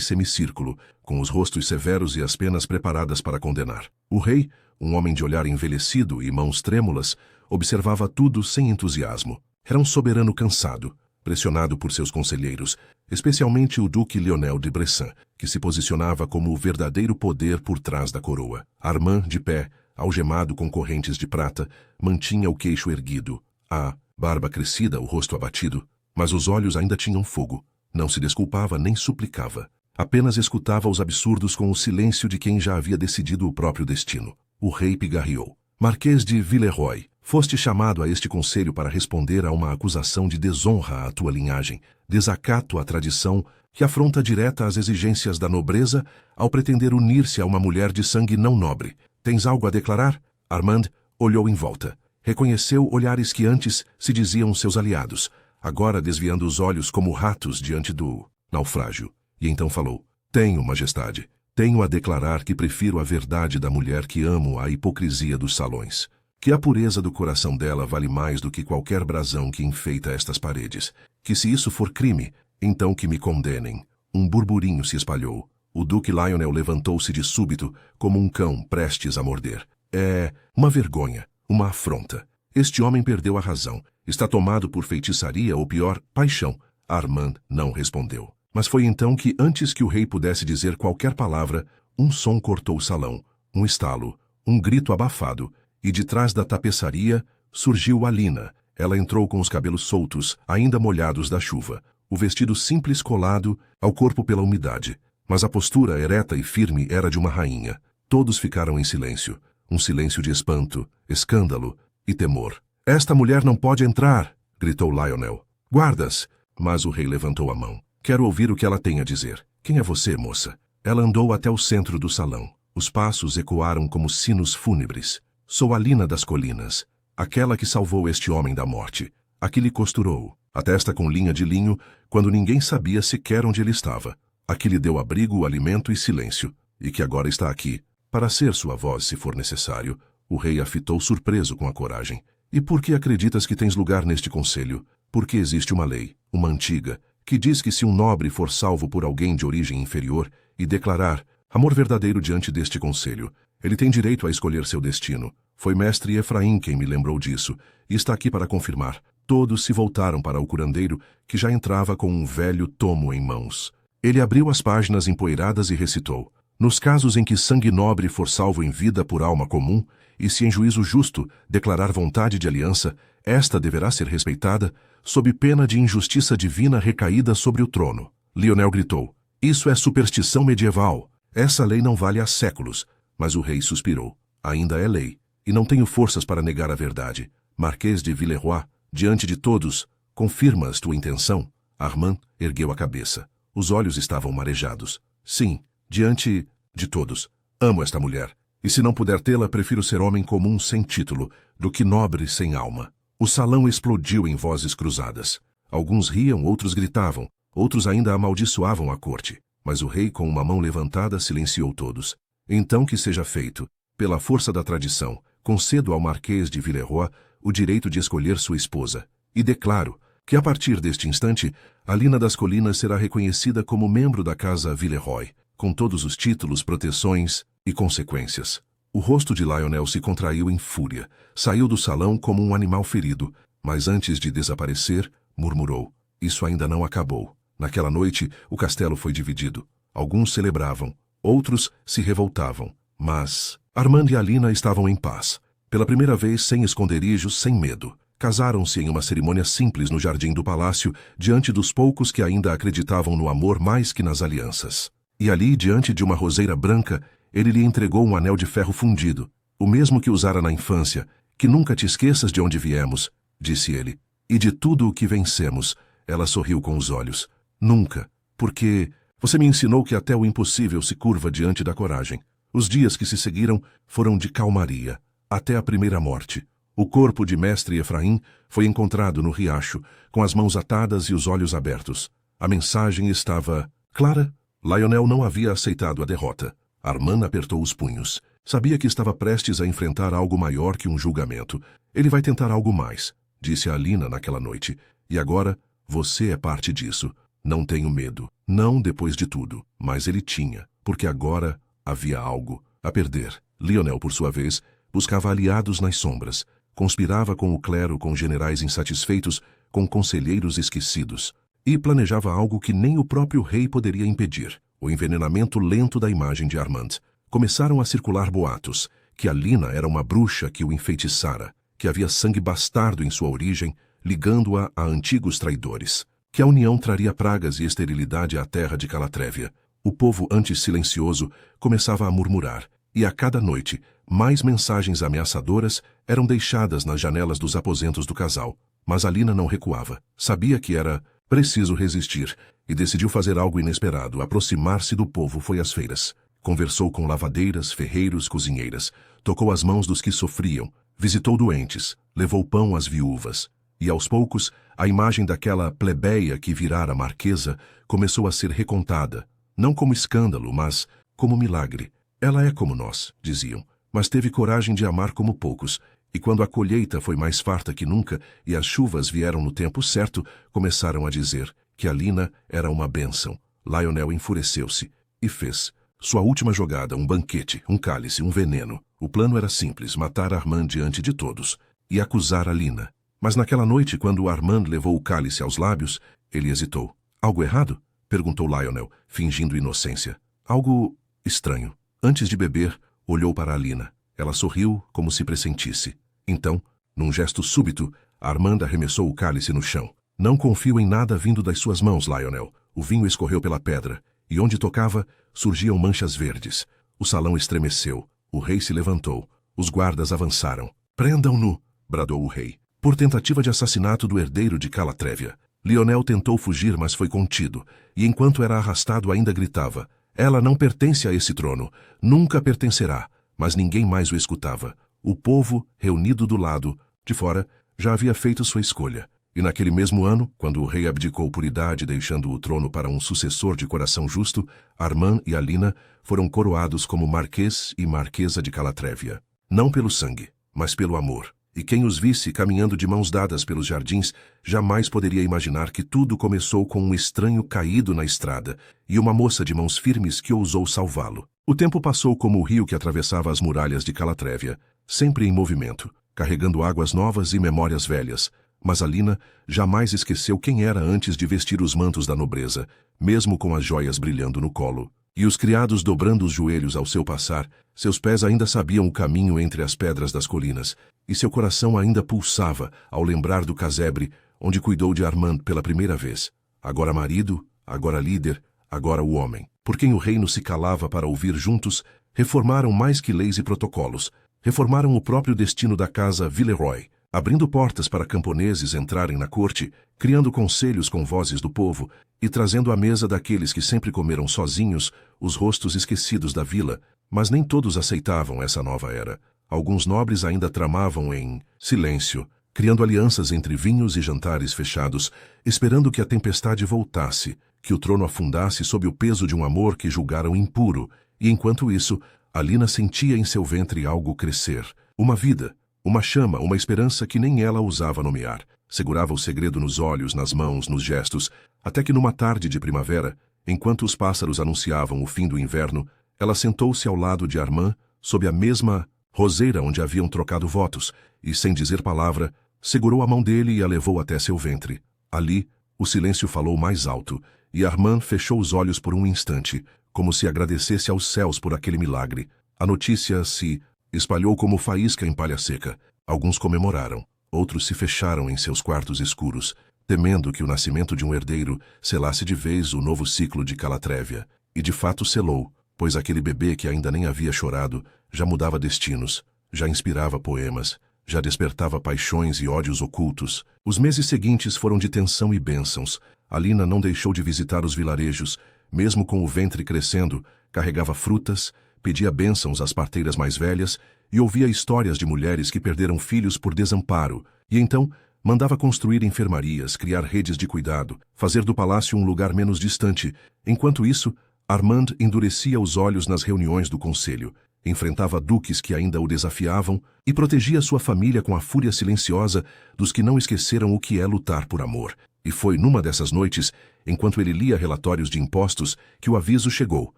semicírculo, com os rostos severos e as penas preparadas para condenar. O rei, um homem de olhar envelhecido e mãos trêmulas, observava tudo sem entusiasmo. Era um soberano cansado, pressionado por seus conselheiros, especialmente o duque Leonel de Bressan, que se posicionava como o verdadeiro poder por trás da coroa. Armand, de pé, algemado com correntes de prata, mantinha o queixo erguido, a barba crescida, o rosto abatido, mas os olhos ainda tinham fogo. Não se desculpava nem suplicava. Apenas escutava os absurdos com o silêncio de quem já havia decidido o próprio destino. O rei pigarreou. "Marquês de Villeroy, foste chamado a este conselho para responder a uma acusação de desonra à tua linhagem, desacato à tradição que afronta direta as exigências da nobreza ao pretender unir-se a uma mulher de sangue não nobre. Tens algo a declarar?" Armand olhou em volta. Reconheceu olhares que antes se diziam seus aliados, agora desviando os olhos como ratos diante do naufrágio. E então falou: "Tenho, majestade. Tenho a declarar que prefiro a verdade da mulher que amo à hipocrisia dos salões. Que a pureza do coração dela vale mais do que qualquer brasão que enfeita estas paredes. Que se isso for crime, então que me condenem." Um burburinho se espalhou. O duque Lionel levantou-se de súbito, como um cão prestes a morder. "É uma vergonha, uma afronta. Este homem perdeu a razão. Está tomado por feitiçaria ou pior, paixão." Armand não respondeu. Mas foi então que, antes que o rei pudesse dizer qualquer palavra, um som cortou o salão, um estalo, um grito abafado, e de trás da tapeçaria surgiu Alina. Ela entrou com os cabelos soltos, ainda molhados da chuva, o vestido simples colado ao corpo pela umidade. Mas a postura ereta e firme era de uma rainha. Todos ficaram em silêncio, um silêncio de espanto, escândalo e temor. "Esta mulher não pode entrar!" gritou Lionel. "Guardas!" Mas o rei levantou a mão. "Quero ouvir o que ela tem a dizer. Quem é você, moça?" Ela andou até o centro do salão. Os passos ecoaram como sinos fúnebres. "Sou Alina das Colinas, aquela que salvou este homem da morte, a que lhe costurou a testa com linha de linho quando ninguém sabia sequer onde ele estava, a que lhe deu abrigo, alimento e silêncio, e que agora está aqui, para ser sua voz se for necessário. O rei a fitou surpreso com a coragem. E por que acreditas que tens lugar neste conselho? Porque existe uma lei, uma antiga, que diz que se um nobre for salvo por alguém de origem inferior e declarar amor verdadeiro diante deste conselho, ele tem direito a escolher seu destino. Foi mestre Efraim quem me lembrou disso, e está aqui para confirmar. Todos se voltaram para o curandeiro, que já entrava com um velho tomo em mãos. Ele abriu as páginas empoeiradas e recitou: nos casos em que sangue nobre for salvo em vida por alma comum, e se em juízo justo declarar vontade de aliança, esta deverá ser respeitada, sob pena de injustiça divina recaída sobre o trono. Lionel gritou: isso é superstição medieval. Essa lei não vale há séculos. Mas o rei suspirou: ainda é lei, e não tenho forças para negar a verdade. Marquês de Villeroy, diante de todos, confirmas tua intenção? Armand ergueu a cabeça. Os olhos estavam marejados. Sim, diante de todos. Amo esta mulher. E se não puder tê-la, prefiro ser homem comum sem título, do que nobre sem alma. O salão explodiu em vozes cruzadas. Alguns riam, outros gritavam, outros ainda amaldiçoavam a corte. Mas o rei, com uma mão levantada, silenciou todos. Então que seja feito. Pela força da tradição, concedo ao Marquês de Villeroy o direito de escolher sua esposa. E declaro que, a partir deste instante, Alina das Colinas será reconhecida como membro da Casa Villeroy, com todos os títulos, proteções e consequências. O rosto de Lionel se contraiu em fúria. Saiu do salão como um animal ferido, mas antes de desaparecer, murmurou: isso ainda não acabou. Naquela noite, o castelo foi dividido. Alguns celebravam, outros se revoltavam. Mas Armand e Alina estavam em paz. Pela primeira vez, sem esconderijos, sem medo. Casaram-se em uma cerimônia simples no jardim do palácio, diante dos poucos que ainda acreditavam no amor mais que nas alianças. E ali, diante de uma roseira branca, ele lhe entregou um anel de ferro fundido, o mesmo que usara na infância. Que nunca te esqueças de onde viemos, disse ele, e de tudo o que vencemos. Ela sorriu com os olhos. Nunca, porque você me ensinou que até o impossível se curva diante da coragem. Os dias que se seguiram foram de calmaria, até a primeira morte. O corpo de mestre Efraim foi encontrado no riacho, com as mãos atadas e os olhos abertos. A mensagem estava clara. Lionel não havia aceitado a derrota. Armand apertou os punhos. Sabia que estava prestes a enfrentar algo maior que um julgamento. Ele vai tentar algo mais, disse a Alina naquela noite. E agora, você é parte disso. Não tenho medo. Não depois de tudo. Mas ele tinha, porque agora havia algo a perder. Lionel, por sua vez, buscava aliados nas sombras. Conspirava com o clero, com generais insatisfeitos, com conselheiros esquecidos. E planejava algo que nem o próprio rei poderia impedir: o envenenamento lento da imagem de Armand. Começaram a circular boatos que Alina era uma bruxa que o enfeitiçara, que havia sangue bastardo em sua origem, ligando-a a antigos traidores, que a união traria pragas e esterilidade à terra de Calatrévia. O povo, antes silencioso, começava a murmurar, e a cada noite, mais mensagens ameaçadoras eram deixadas nas janelas dos aposentos do casal. Mas Alina não recuava. Sabia que era preciso resistir, e decidiu fazer algo inesperado. Aproximar-se do povo foi às feiras. Conversou com lavadeiras, ferreiros, cozinheiras. Tocou as mãos dos que sofriam. Visitou doentes. Levou pão às viúvas. E aos poucos, a imagem daquela plebeia que virara marquesa começou a ser recontada. Não como escândalo, mas como milagre. Ela é como nós, diziam, mas teve coragem de amar como poucos. E quando a colheita foi mais farta que nunca e as chuvas vieram no tempo certo, começaram a dizer que Alina era uma bênção. Lionel enfureceu-se e fez sua última jogada, um banquete, um cálice, um veneno. O plano era simples: matar Armand diante de todos e acusar Alina. Mas naquela noite, quando Armand levou o cálice aos lábios, ele hesitou. Algo errado? Perguntou Lionel, fingindo inocência. Algo estranho. Antes de beber, olhou para Alina. Ela sorriu como se pressentisse. Então, num gesto súbito, Armand arremessou o cálice no chão. Não confio em nada vindo das suas mãos, Lionel. O vinho escorreu pela pedra, e onde tocava, surgiam manchas verdes. O salão estremeceu. O rei se levantou. Os guardas avançaram. Prendam-no! Bradou o rei. Por tentativa de assassinato do herdeiro de Calatrévia. Lionel tentou fugir, mas foi contido, e enquanto era arrastado ainda gritava: ela não pertence a esse trono, nunca pertencerá. Mas ninguém mais o escutava. O povo, reunido do lado de fora, já havia feito sua escolha. E naquele mesmo ano, quando o rei abdicou por idade, deixando o trono para um sucessor de coração justo, Armand e Alina foram coroados como Marquês e Marquesa de Calatrévia. Não pelo sangue, mas pelo amor. E quem os visse caminhando de mãos dadas pelos jardins jamais poderia imaginar que tudo começou com um estranho caído na estrada e uma moça de mãos firmes que ousou salvá-lo. O tempo passou como o rio que atravessava as muralhas de Calatrévia, sempre em movimento, carregando águas novas e memórias velhas. Mas Alina jamais esqueceu quem era antes de vestir os mantos da nobreza, mesmo com as joias brilhando no colo. E os criados dobrando os joelhos ao seu passar, seus pés ainda sabiam o caminho entre as pedras das colinas, e seu coração ainda pulsava ao lembrar do casebre onde cuidou de Armand pela primeira vez. Agora marido, agora líder, agora o homem. Por quem o reino se calava para ouvir juntos, reformaram mais que leis e protocolos. Reformaram o próprio destino da casa Villeroy, abrindo portas para camponeses entrarem na corte, criando conselhos com vozes do povo e trazendo à mesa daqueles que sempre comeram sozinhos os rostos esquecidos da vila, mas nem todos aceitavam essa nova era. Alguns nobres ainda tramavam em silêncio, criando alianças entre vinhos e jantares fechados, esperando que a tempestade voltasse, que o trono afundasse sob o peso de um amor que julgaram impuro, e enquanto isso, Alina sentia em seu ventre algo crescer, uma vida, uma chama, uma esperança que nem ela ousava nomear. Segurava o segredo nos olhos, nas mãos, nos gestos, até que numa tarde de primavera, enquanto os pássaros anunciavam o fim do inverno, ela sentou-se ao lado de Armand, sob a mesma roseira onde haviam trocado votos, e, sem dizer palavra, segurou a mão dele e a levou até seu ventre. Ali, o silêncio falou mais alto, e Armand fechou os olhos por um instante, como se agradecesse aos céus por aquele milagre. A notícia se espalhou como faísca em palha seca. Alguns comemoraram, outros se fecharam em seus quartos escuros, temendo que o nascimento de um herdeiro selasse de vez o novo ciclo de Calatrévia. E de fato selou, pois aquele bebê que ainda nem havia chorado já mudava destinos, já inspirava poemas, já despertava paixões e ódios ocultos. Os meses seguintes foram de tensão e bênçãos. Alina não deixou de visitar os vilarejos, mesmo com o ventre crescendo, carregava frutas, pedia bênçãos às parteiras mais velhas e ouvia histórias de mulheres que perderam filhos por desamparo, e então mandava construir enfermarias, criar redes de cuidado, fazer do palácio um lugar menos distante. Enquanto isso, Armand endurecia os olhos nas reuniões do conselho, enfrentava duques que ainda o desafiavam e protegia sua família com a fúria silenciosa dos que não esqueceram o que é lutar por amor. E foi numa dessas noites, enquanto ele lia relatórios de impostos, que o aviso chegou.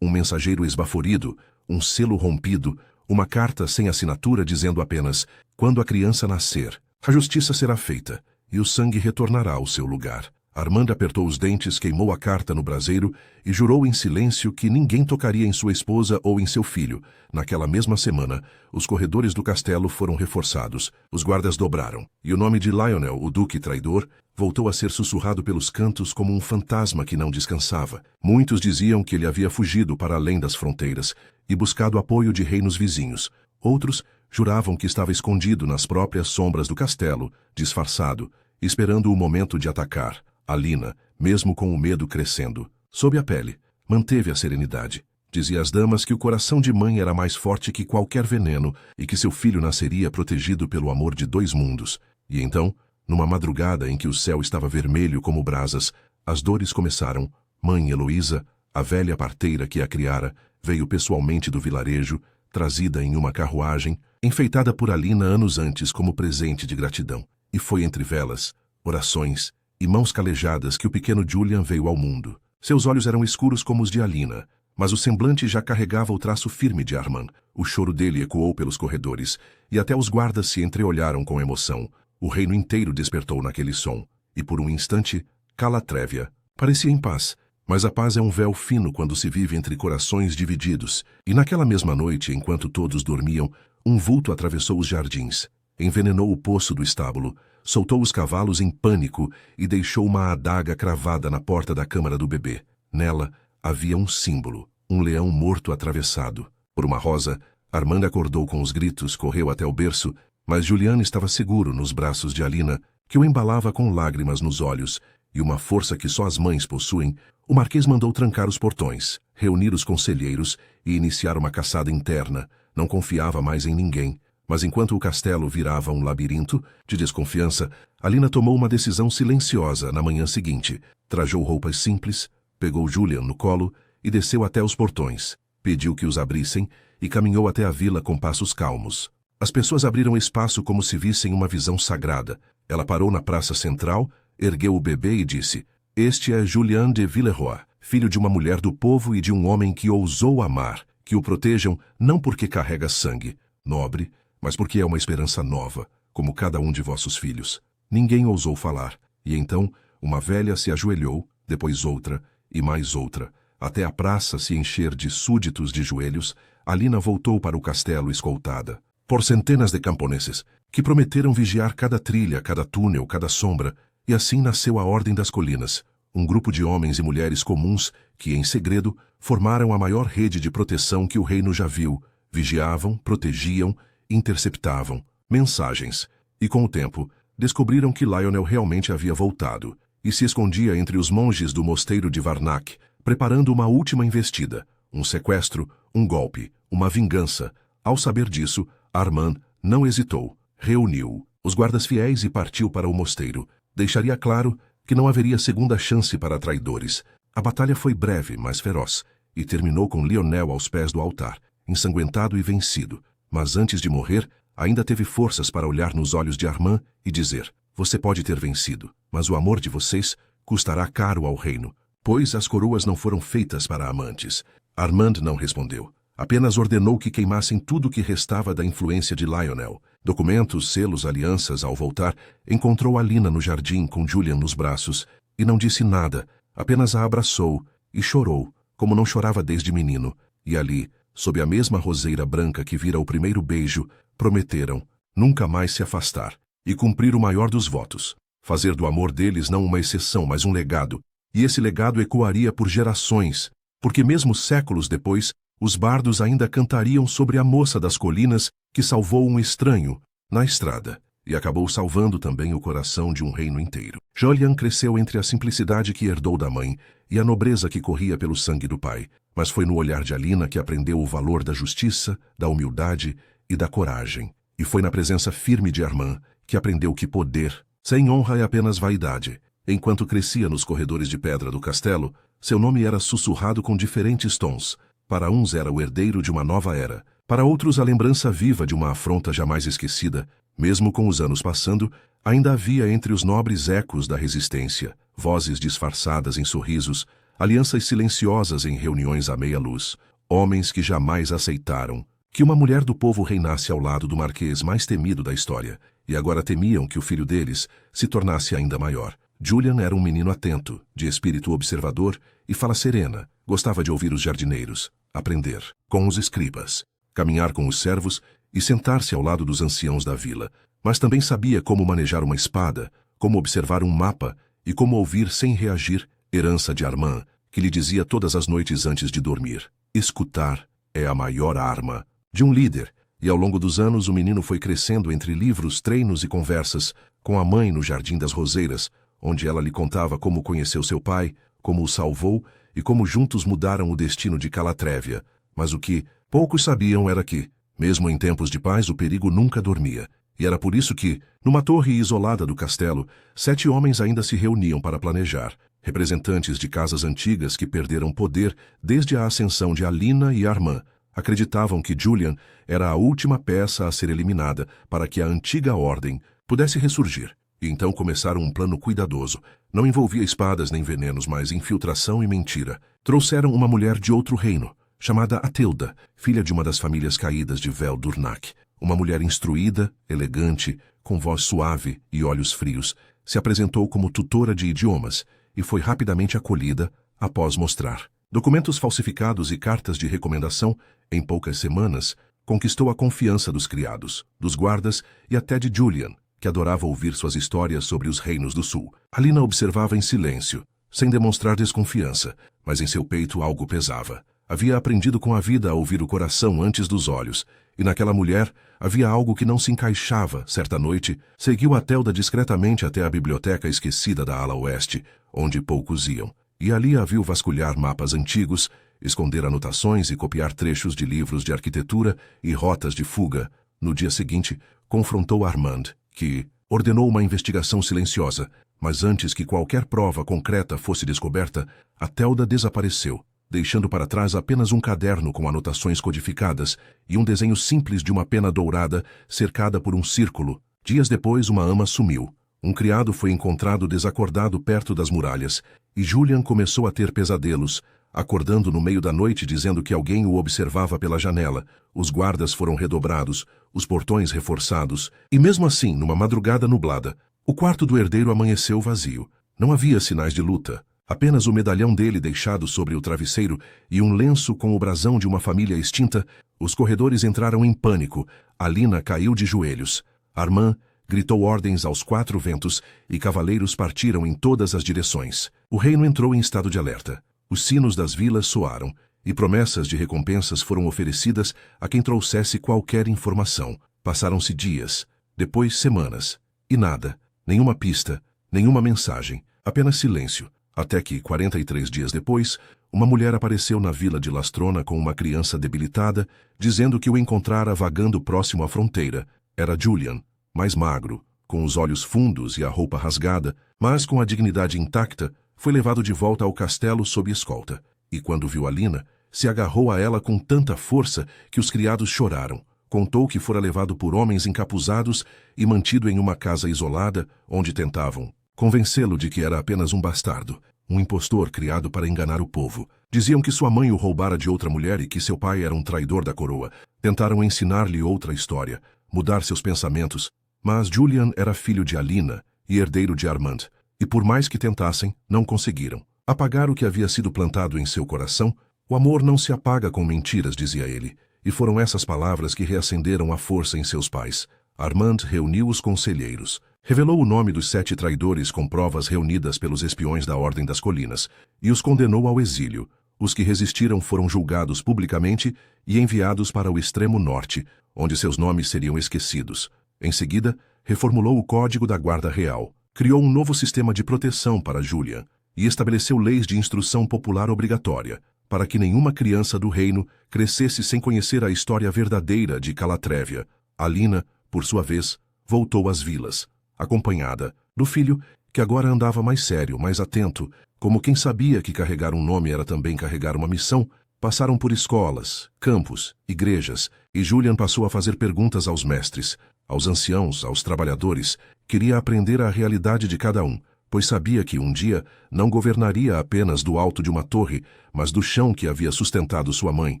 Um mensageiro esbaforido, um selo rompido, uma carta sem assinatura dizendo apenas: quando a criança nascer, a justiça será feita e o sangue retornará ao seu lugar. Armand apertou os dentes, queimou a carta no braseiro e jurou em silêncio que ninguém tocaria em sua esposa ou em seu filho. Naquela mesma semana, os corredores do castelo foram reforçados, os guardas dobraram, e o nome de Lionel, o duque traidor, voltou a ser sussurrado pelos cantos como um fantasma que não descansava. Muitos diziam que ele havia fugido para além das fronteiras e buscado apoio de reinos vizinhos. Outros juravam que estava escondido nas próprias sombras do castelo, disfarçado, esperando o momento de atacar. Alina, mesmo com o medo crescendo, sob a pele, manteve a serenidade. Dizia às damas que o coração de mãe era mais forte que qualquer veneno e que seu filho nasceria protegido pelo amor de 2 mundos. E então, numa madrugada em que o céu estava vermelho como brasas, as dores começaram. Mãe Heloísa, a velha parteira que a criara, veio pessoalmente do vilarejo, trazida em uma carruagem, enfeitada por Alina anos antes como presente de gratidão. E foi entre velas, orações e mãos calejadas que o pequeno Julian veio ao mundo. Seus olhos eram escuros como os de Alina, mas o semblante já carregava o traço firme de Armand. O choro dele ecoou pelos corredores, e até os guardas se entreolharam com emoção. O reino inteiro despertou naquele som, e por um instante, Calatrévia parecia em paz. Mas a paz é um véu fino quando se vive entre corações divididos, e naquela mesma noite, enquanto todos dormiam, um vulto atravessou os jardins, envenenou o poço do estábulo, soltou os cavalos em pânico e deixou uma adaga cravada na porta da câmara do bebê. Nela havia um símbolo, um leão morto atravessado. Por uma rosa, Armand acordou com os gritos, correu até o berço, mas Julian estava seguro nos braços de Alina, que o embalava com lágrimas nos olhos e uma força que só as mães possuem. O marquês mandou trancar os portões, reunir os conselheiros e iniciar uma caçada interna. Não confiava mais em ninguém. Mas enquanto o castelo virava um labirinto de desconfiança, Alina tomou uma decisão silenciosa na manhã seguinte. Trajou roupas simples, pegou Julian no colo e desceu até os portões. Pediu que os abrissem e caminhou até a vila com passos calmos. As pessoas abriram espaço como se vissem uma visão sagrada. Ela parou na praça central, ergueu o bebê e disse: "Este é Julian de Villeroy, filho de uma mulher do povo e de um homem que ousou amar. Que o protejam não porque carrega sangue nobre, mas porque é uma esperança nova, como cada um de vossos filhos." Ninguém ousou falar, e então uma velha se ajoelhou, depois outra e mais outra, até a praça se encher de súditos de joelhos. Alina voltou para o castelo escoltada por centenas de camponeses, que prometeram vigiar cada trilha, cada túnel, cada sombra, e assim nasceu a Ordem das Colinas, um grupo de homens e mulheres comuns que, em segredo, formaram a maior rede de proteção que o reino já viu. Vigiavam, protegiam, interceptavam mensagens, e com o tempo descobriram que Lionel realmente havia voltado e se escondia entre os monges do mosteiro de Varnac, preparando uma última investida, um sequestro, um golpe, uma vingança. Ao saber disso, Armand não hesitou, reuniu os guardas fiéis e partiu para o mosteiro. Deixaria claro que não haveria segunda chance para traidores. A batalha foi breve, mas feroz, e terminou com Lionel aos pés do altar, ensanguentado e vencido. Mas antes de morrer, ainda teve forças para olhar nos olhos de Armand e dizer: "Você pode ter vencido, mas o amor de vocês custará caro ao reino, pois as coroas não foram feitas para amantes." Armand não respondeu. Apenas ordenou que queimassem tudo o que restava da influência de Lionel. Documentos, selos, alianças. Ao voltar, encontrou Alina no jardim com Julian nos braços e não disse nada, apenas a abraçou e chorou, como não chorava desde menino. E ali, sob a mesma roseira branca que vira o primeiro beijo, prometeram nunca mais se afastar e cumprir o maior dos votos, fazer do amor deles não uma exceção, mas um legado. E esse legado ecoaria por gerações, porque mesmo séculos depois, os bardos ainda cantariam sobre a moça das colinas que salvou um estranho na estrada e acabou salvando também o coração de um reino inteiro. Julian cresceu entre a simplicidade que herdou da mãe e a nobreza que corria pelo sangue do pai, mas foi no olhar de Alina que aprendeu o valor da justiça, da humildade e da coragem. E foi na presença firme de Armand que aprendeu que poder sem honra é apenas vaidade. Enquanto crescia nos corredores de pedra do castelo, seu nome era sussurrado com diferentes tons. Para uns era o herdeiro de uma nova era, para outros a lembrança viva de uma afronta jamais esquecida. Mesmo com os anos passando, ainda havia entre os nobres ecos da resistência, vozes disfarçadas em sorrisos, alianças silenciosas em reuniões à meia luz, homens que jamais aceitaram que uma mulher do povo reinasse ao lado do marquês mais temido da história, e agora temiam que o filho deles se tornasse ainda maior. Julian era um menino atento, de espírito observador e fala serena. Gostava de ouvir os jardineiros, aprender com os escribas, caminhar com os servos e sentar-se ao lado dos anciãos da vila. Mas também sabia como manejar uma espada, como observar um mapa e como ouvir sem reagir, herança de Armand, que lhe dizia todas as noites antes de dormir: escutar é a maior arma de um líder. E ao longo dos anos o menino foi crescendo entre livros, treinos e conversas com a mãe no Jardim das Roseiras, onde ela lhe contava como conheceu seu pai, como o salvou e como juntos mudaram o destino de Calatrevia. Mas o que poucos sabiam era que, mesmo em tempos de paz, o perigo nunca dormia. E era por isso que, numa torre isolada do castelo, 7 homens ainda se reuniam para planejar, representantes de casas antigas que perderam poder desde a ascensão de Alina e Armand. Acreditavam que Julian era a última peça a ser eliminada para que a antiga ordem pudesse ressurgir. E então começaram um plano cuidadoso. Não envolvia espadas nem venenos, mas infiltração e mentira. Trouxeram uma mulher de outro reino, chamada Atilda, filha de uma das famílias caídas de Vel-Durnac. Uma mulher instruída, elegante, com voz suave e olhos frios, se apresentou como tutora de idiomas e foi rapidamente acolhida após mostrar documentos falsificados e cartas de recomendação. Em poucas semanas, conquistou a confiança dos criados, dos guardas e até de Julian, que adorava ouvir suas histórias sobre os reinos do sul. Alina observava em silêncio, sem demonstrar desconfiança, mas em seu peito algo pesava. Havia aprendido com a vida a ouvir o coração antes dos olhos, e naquela mulher havia algo que não se encaixava. Certa noite, seguiu Atilda discretamente até a biblioteca esquecida da ala oeste, onde poucos iam, e ali a viu vasculhar mapas antigos, esconder anotações e copiar trechos de livros de arquitetura e rotas de fuga. No dia seguinte, confrontou Armand, que ordenou uma investigação silenciosa, mas antes que qualquer prova concreta fosse descoberta, a Telda desapareceu, deixando para trás apenas um caderno com anotações codificadas e um desenho simples de uma pena dourada cercada por um círculo. Dias depois, uma ama sumiu. Um criado foi encontrado desacordado perto das muralhas, e Julian começou a ter pesadelos, acordando no meio da noite dizendo que alguém o observava pela janela. Os guardas foram redobrados, os portões reforçados, e mesmo assim, numa madrugada nublada, o quarto do herdeiro amanheceu vazio. Não havia sinais de luta, apenas o medalhão dele deixado sobre o travesseiro e um lenço com o brasão de uma família extinta. Os corredores entraram em pânico. Alina caiu de joelhos. Armand gritou ordens aos quatro ventos e cavaleiros partiram em todas as direções. O reino entrou em estado de alerta. Os sinos das vilas soaram e promessas de recompensas foram oferecidas a quem trouxesse qualquer informação. Passaram-se dias, depois semanas, e nada, nenhuma pista, nenhuma mensagem, apenas silêncio, até que, 43 dias depois, uma mulher apareceu na vila de Lastrona com uma criança debilitada, dizendo que o encontrara vagando próximo à fronteira. Era Julian, mais magro, com os olhos fundos e a roupa rasgada, mas com a dignidade intacta, foi levado de volta ao castelo sob escolta, e quando viu Alina, se agarrou a ela com tanta força que os criados choraram. Contou que fora levado por homens encapuzados e mantido em uma casa isolada, onde tentavam convencê-lo de que era apenas um bastardo, um impostor criado para enganar o povo. Diziam que sua mãe o roubara de outra mulher e que seu pai era um traidor da coroa. Tentaram ensinar-lhe outra história, mudar seus pensamentos, mas Julian era filho de Alina e herdeiro de Armand, e por mais que tentassem, não conseguiram apagar o que havia sido plantado em seu coração. O amor não se apaga com mentiras, dizia ele, e foram essas palavras que reacenderam a força em seus pais. Armand reuniu os conselheiros, revelou o nome dos 7 traidores com provas reunidas pelos espiões da Ordem das Colinas, e os condenou ao exílio. Os que resistiram foram julgados publicamente e enviados para o extremo norte, onde seus nomes seriam esquecidos. Em seguida, reformulou o Código da Guarda Real, criou um novo sistema de proteção para Julian e estabeleceu leis de instrução popular obrigatória, para que nenhuma criança do reino crescesse sem conhecer a história verdadeira de Calatrévia. Alina, por sua vez, voltou às vilas, acompanhada do filho, que agora andava mais sério, mais atento, como quem sabia que carregar um nome era também carregar uma missão. Passaram por escolas, campos, igrejas, e Julian passou a fazer perguntas aos mestres, aos anciãos, aos trabalhadores. Queria aprender a realidade de cada um, pois sabia que um dia não governaria apenas do alto de uma torre, mas do chão que havia sustentado sua mãe,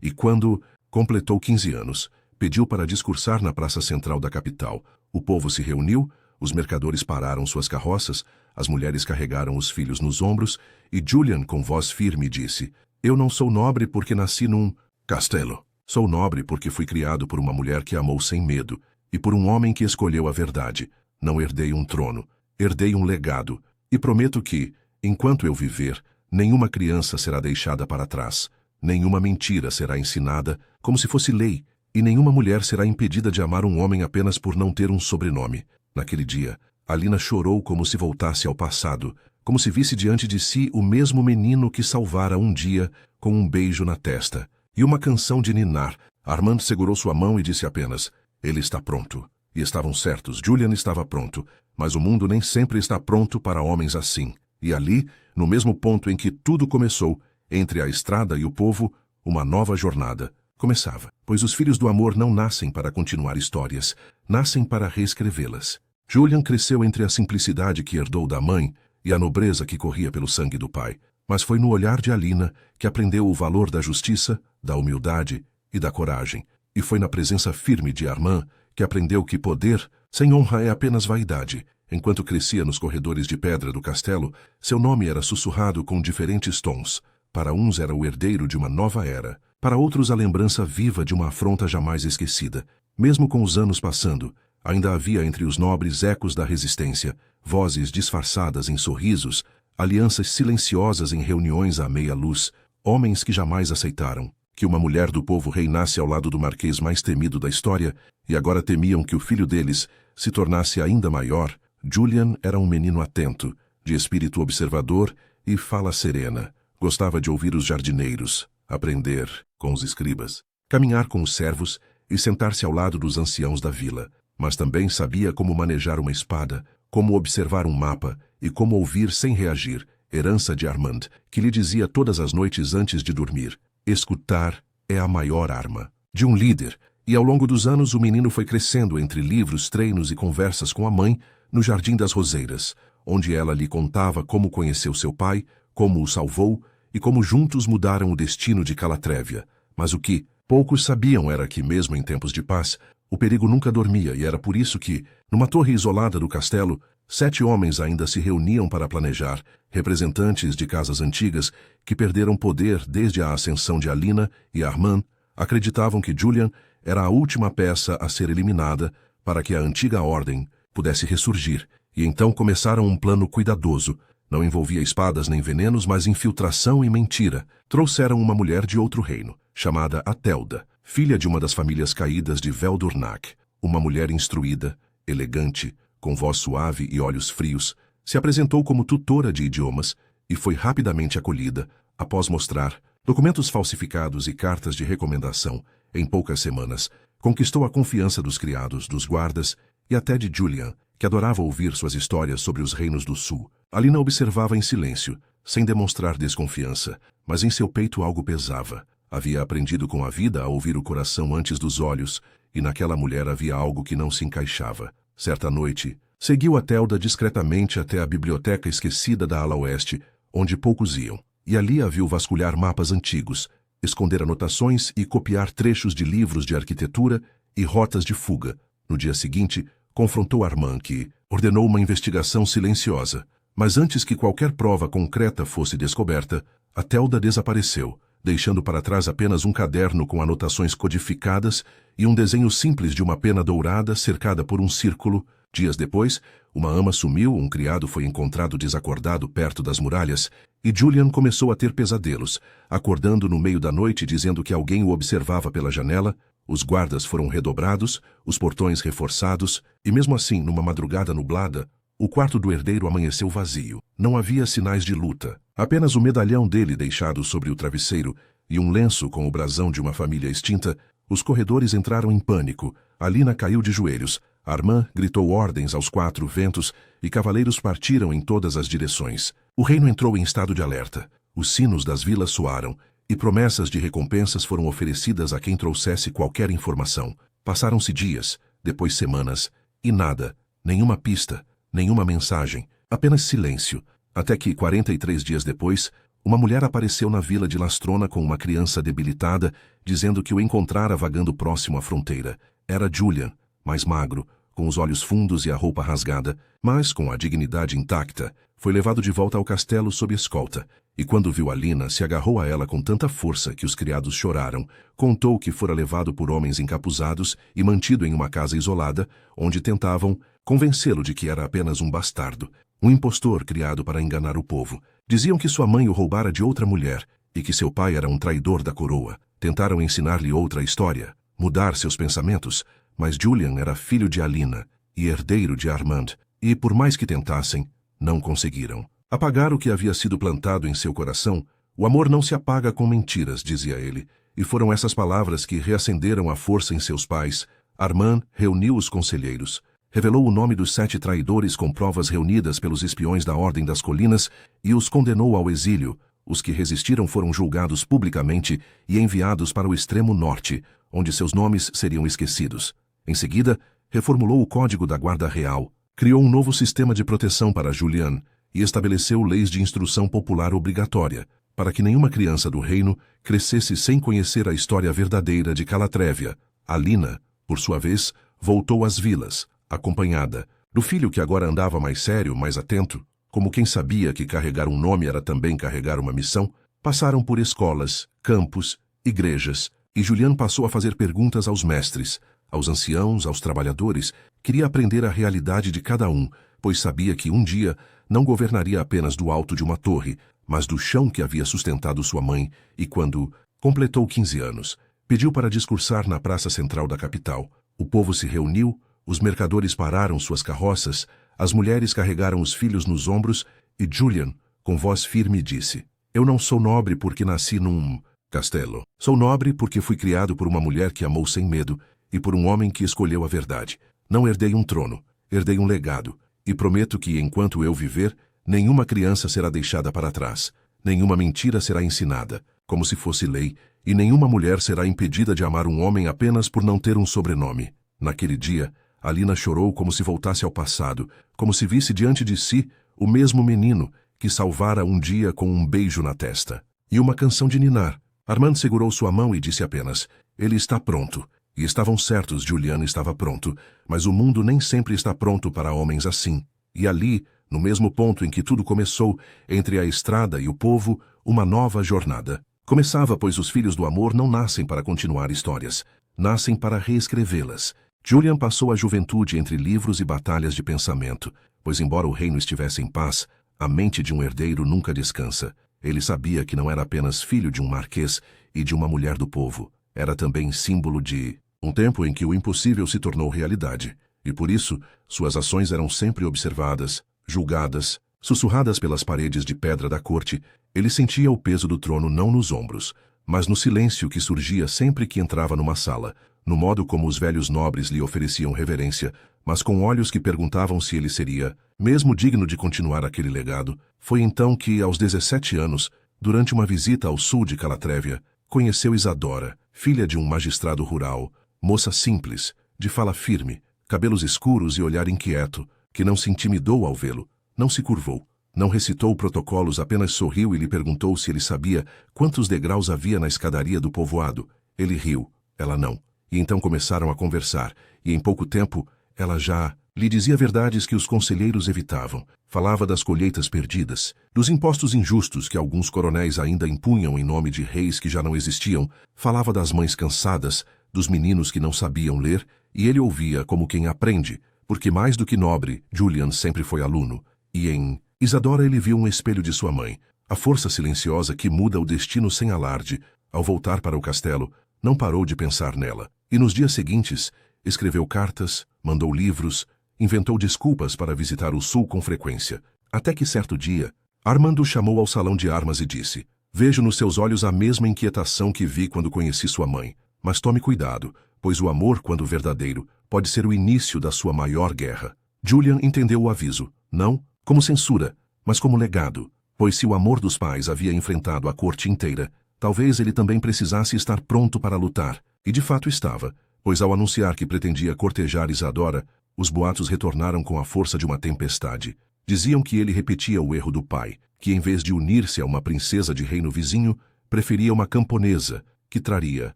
e quando completou 15 anos, pediu para discursar na praça central da capital. O povo se reuniu, os mercadores pararam suas carroças, as mulheres carregaram os filhos nos ombros, e Julian, com voz firme, disse: "Eu não sou nobre porque nasci num castelo. Sou nobre porque fui criado por uma mulher que amou sem medo, e por um homem que escolheu a verdade. Não herdei um trono, herdei um legado, e prometo que, enquanto eu viver, nenhuma criança será deixada para trás, nenhuma mentira será ensinada como se fosse lei, e nenhuma mulher será impedida de amar um homem apenas por não ter um sobrenome." Naquele dia, Alina chorou como se voltasse ao passado, como se visse diante de si o mesmo menino que salvara um dia com um beijo na testa e uma canção de ninar. Armand segurou sua mão e disse apenas: "Ele está pronto." E estavam certos, Julian estava pronto, mas o mundo nem sempre está pronto para homens assim. E ali, no mesmo ponto em que tudo começou, entre a estrada e o povo, uma nova jornada começava. Pois os filhos do amor não nascem para continuar histórias, nascem para reescrevê-las. Julian cresceu entre a simplicidade que herdou da mãe e a nobreza que corria pelo sangue do pai, mas foi no olhar de Alina que aprendeu o valor da justiça, da humildade e da coragem, e foi na presença firme de Armand que aprendeu que poder sem honra é apenas vaidade. Enquanto crescia nos corredores de pedra do castelo, seu nome era sussurrado com diferentes tons. Para uns era o herdeiro de uma nova era, para outros a lembrança viva de uma afronta jamais esquecida. Mesmo com os anos passando, ainda havia entre os nobres ecos da resistência, vozes disfarçadas em sorrisos, alianças silenciosas em reuniões à meia luz, homens que jamais aceitaram que uma mulher do povo reinasse ao lado do marquês mais temido da história, e agora temiam que o filho deles se tornasse ainda maior. Julian era um menino atento, de espírito observador e fala serena. Gostava de ouvir os jardineiros, aprender com os escribas, caminhar com os servos e sentar-se ao lado dos anciãos da vila, mas também sabia como manejar uma espada, como observar um mapa e como ouvir sem reagir, herança de Armand, que lhe dizia todas as noites antes de dormir: escutar é a maior arma de um líder. E ao longo dos anos o menino foi crescendo entre livros, treinos e conversas com a mãe no Jardim das Roseiras, onde ela lhe contava como conheceu seu pai, como o salvou e como juntos mudaram o destino de Calatrévia. Mas o que poucos sabiam era que, mesmo em tempos de paz, o perigo nunca dormia, e era por isso que, numa torre isolada do castelo, 7 homens ainda se reuniam para planejar, representantes de casas antigas que perderam poder desde a ascensão de Alina e Armand, acreditavam que Julian era a última peça a ser eliminada para que a antiga ordem pudesse ressurgir, e então começaram um plano cuidadoso. Não envolvia espadas nem venenos, mas infiltração e mentira. Trouxeram uma mulher de outro reino, chamada Atelda, filha de uma das famílias caídas de Veldurnak. Uma mulher instruída, elegante, com voz suave e olhos frios, se apresentou como tutora de idiomas e foi rapidamente acolhida, após mostrar documentos falsificados e cartas de recomendação. Em poucas semanas, conquistou a confiança dos criados, dos guardas e até de Julian, que adorava ouvir suas histórias sobre os reinos do sul. Alina observava em silêncio, sem demonstrar desconfiança, mas em seu peito algo pesava. Havia aprendido com a vida a ouvir o coração antes dos olhos, e naquela mulher havia algo que não se encaixava. Certa noite, seguiu a Telda discretamente até a biblioteca esquecida da ala oeste, onde poucos iam, e ali a viu vasculhar mapas antigos, esconder anotações e copiar trechos de livros de arquitetura e rotas de fuga. No dia seguinte, confrontou Armand, que ordenou uma investigação silenciosa. Mas antes que qualquer prova concreta fosse descoberta, a Telda desapareceu, deixando para trás apenas um caderno com anotações codificadas e um desenho simples de uma pena dourada cercada por um círculo. Dias depois, uma ama sumiu, um criado foi encontrado desacordado perto das muralhas, e Julian começou a ter pesadelos, acordando no meio da noite dizendo que alguém o observava pela janela. Os guardas foram redobrados, os portões reforçados, e mesmo assim, numa madrugada nublada, o quarto do herdeiro amanheceu vazio. Não havia sinais de luta, apenas o medalhão dele deixado sobre o travesseiro e um lenço com o brasão de uma família extinta. Os corredores entraram em pânico. Alina caiu de joelhos. Armand gritou ordens aos 4 ventos e cavaleiros partiram em todas as direções. O reino entrou em estado de alerta. Os sinos das vilas soaram e promessas de recompensas foram oferecidas a quem trouxesse qualquer informação. Passaram-se dias, depois semanas, e nada, nenhuma pista, nenhuma mensagem, apenas silêncio, até que, 43 dias depois, uma mulher apareceu na vila de Lastrona com uma criança debilitada, dizendo que o encontrara vagando próximo à fronteira. Era Julian, mais magro, com os olhos fundos e a roupa rasgada, mas com a dignidade intacta. Foi levado de volta ao castelo sob escolta, e quando viu Alina, se agarrou a ela com tanta força que os criados choraram. Contou que fora levado por homens encapuzados e mantido em uma casa isolada, onde tentavam convencê-lo de que era apenas um bastardo, um impostor criado para enganar o povo. Diziam que sua mãe o roubara de outra mulher e que seu pai era um traidor da coroa. Tentaram ensinar-lhe outra história, mudar seus pensamentos, mas Julian era filho de Alina e herdeiro de Armand, e por mais que tentassem, não conseguiram apagar o que havia sido plantado em seu coração. O amor não se apaga com mentiras, dizia ele, e foram essas palavras que reacenderam a força em seus pais. Armand reuniu os conselheiros, revelou o nome dos 7 traidores com provas reunidas pelos espiões da Ordem das Colinas e os condenou ao exílio. Os que resistiram foram julgados publicamente e enviados para o extremo norte, onde seus nomes seriam esquecidos. Em seguida, reformulou o Código da Guarda Real, criou um novo sistema de proteção para Julian e estabeleceu leis de instrução popular obrigatória, para que nenhuma criança do reino crescesse sem conhecer a história verdadeira de Calatrévia. Alina, por sua vez, voltou às vilas, acompanhada do filho que agora andava mais sério, mais atento, como quem sabia que carregar um nome era também carregar uma missão. Passaram por escolas, campos, igrejas, e Julian passou a fazer perguntas aos mestres, aos anciãos, aos trabalhadores. Queria aprender a realidade de cada um, pois sabia que um dia não governaria apenas do alto de uma torre, mas do chão que havia sustentado sua mãe, e quando completou 15 anos, pediu para discursar na praça central da capital. O povo se reuniu, os mercadores pararam suas carroças, as mulheres carregaram os filhos nos ombros, e Julian, com voz firme, disse: "Eu não sou nobre porque nasci num castelo. Sou nobre porque fui criado por uma mulher que amou sem medo e por um homem que escolheu a verdade. Não herdei um trono, herdei um legado, e prometo que, enquanto eu viver, nenhuma criança será deixada para trás, nenhuma mentira será ensinada, como se fosse lei, e nenhuma mulher será impedida de amar um homem apenas por não ter um sobrenome. Naquele dia, Alina chorou como se voltasse ao passado, como se visse diante de si o mesmo menino que salvara um dia com um beijo na testa. E uma canção de ninar. Armand segurou sua mão e disse apenas: "Ele está pronto." E estavam certos, Julian estava pronto, mas o mundo nem sempre está pronto para homens assim. E ali, no mesmo ponto em que tudo começou, entre a estrada e o povo, uma nova jornada. Começava, pois os filhos do amor não nascem para continuar histórias, nascem para reescrevê-las. Julian passou a juventude entre livros e batalhas de pensamento, pois embora o reino estivesse em paz, a mente de um herdeiro nunca descansa. Ele sabia que não era apenas filho de um marquês e de uma mulher do povo, era também símbolo de um tempo em que o impossível se tornou realidade, e por isso suas ações eram sempre observadas, julgadas, sussurradas pelas paredes de pedra da corte. Ele sentia o peso do trono não nos ombros, mas no silêncio que surgia sempre que entrava numa sala, no modo como os velhos nobres lhe ofereciam reverência, mas com olhos que perguntavam se ele seria, mesmo digno de continuar aquele legado. Foi então que, aos 17 anos, durante uma visita ao sul de Calatrévia, conheceu Isadora, filha de um magistrado rural, moça simples, de fala firme, cabelos escuros e olhar inquieto, que não se intimidou ao vê-lo, não se curvou, não recitou protocolos, apenas sorriu e lhe perguntou se ele sabia quantos degraus havia na escadaria do povoado. Ele riu, ela não. E então começaram a conversar, e em pouco tempo ela já lhe dizia verdades que os conselheiros evitavam. Falava das colheitas perdidas, dos impostos injustos que alguns coronéis ainda impunham em nome de reis que já não existiam. Falava das mães cansadas, dos meninos que não sabiam ler, e ele ouvia como quem aprende, porque mais do que nobre, Julian sempre foi aluno. E em Isadora ele viu um espelho de sua mãe, a força silenciosa que muda o destino sem alarde. Ao voltar para o castelo, não parou de pensar nela. E nos dias seguintes, escreveu cartas, mandou livros, inventou desculpas para visitar o sul com frequência. Até que certo dia, Armand o chamou ao salão de armas e disse: "Vejo nos seus olhos a mesma inquietação que vi quando conheci sua mãe. Mas tome cuidado, pois o amor, quando verdadeiro, pode ser o início da sua maior guerra." Julian entendeu o aviso, não como censura, mas como legado, pois se o amor dos pais havia enfrentado a corte inteira, talvez ele também precisasse estar pronto para lutar. E de fato estava, pois ao anunciar que pretendia cortejar Isadora, os boatos retornaram com a força de uma tempestade. Diziam que ele repetia o erro do pai, que em vez de unir-se a uma princesa de reino vizinho, preferia uma camponesa, que traria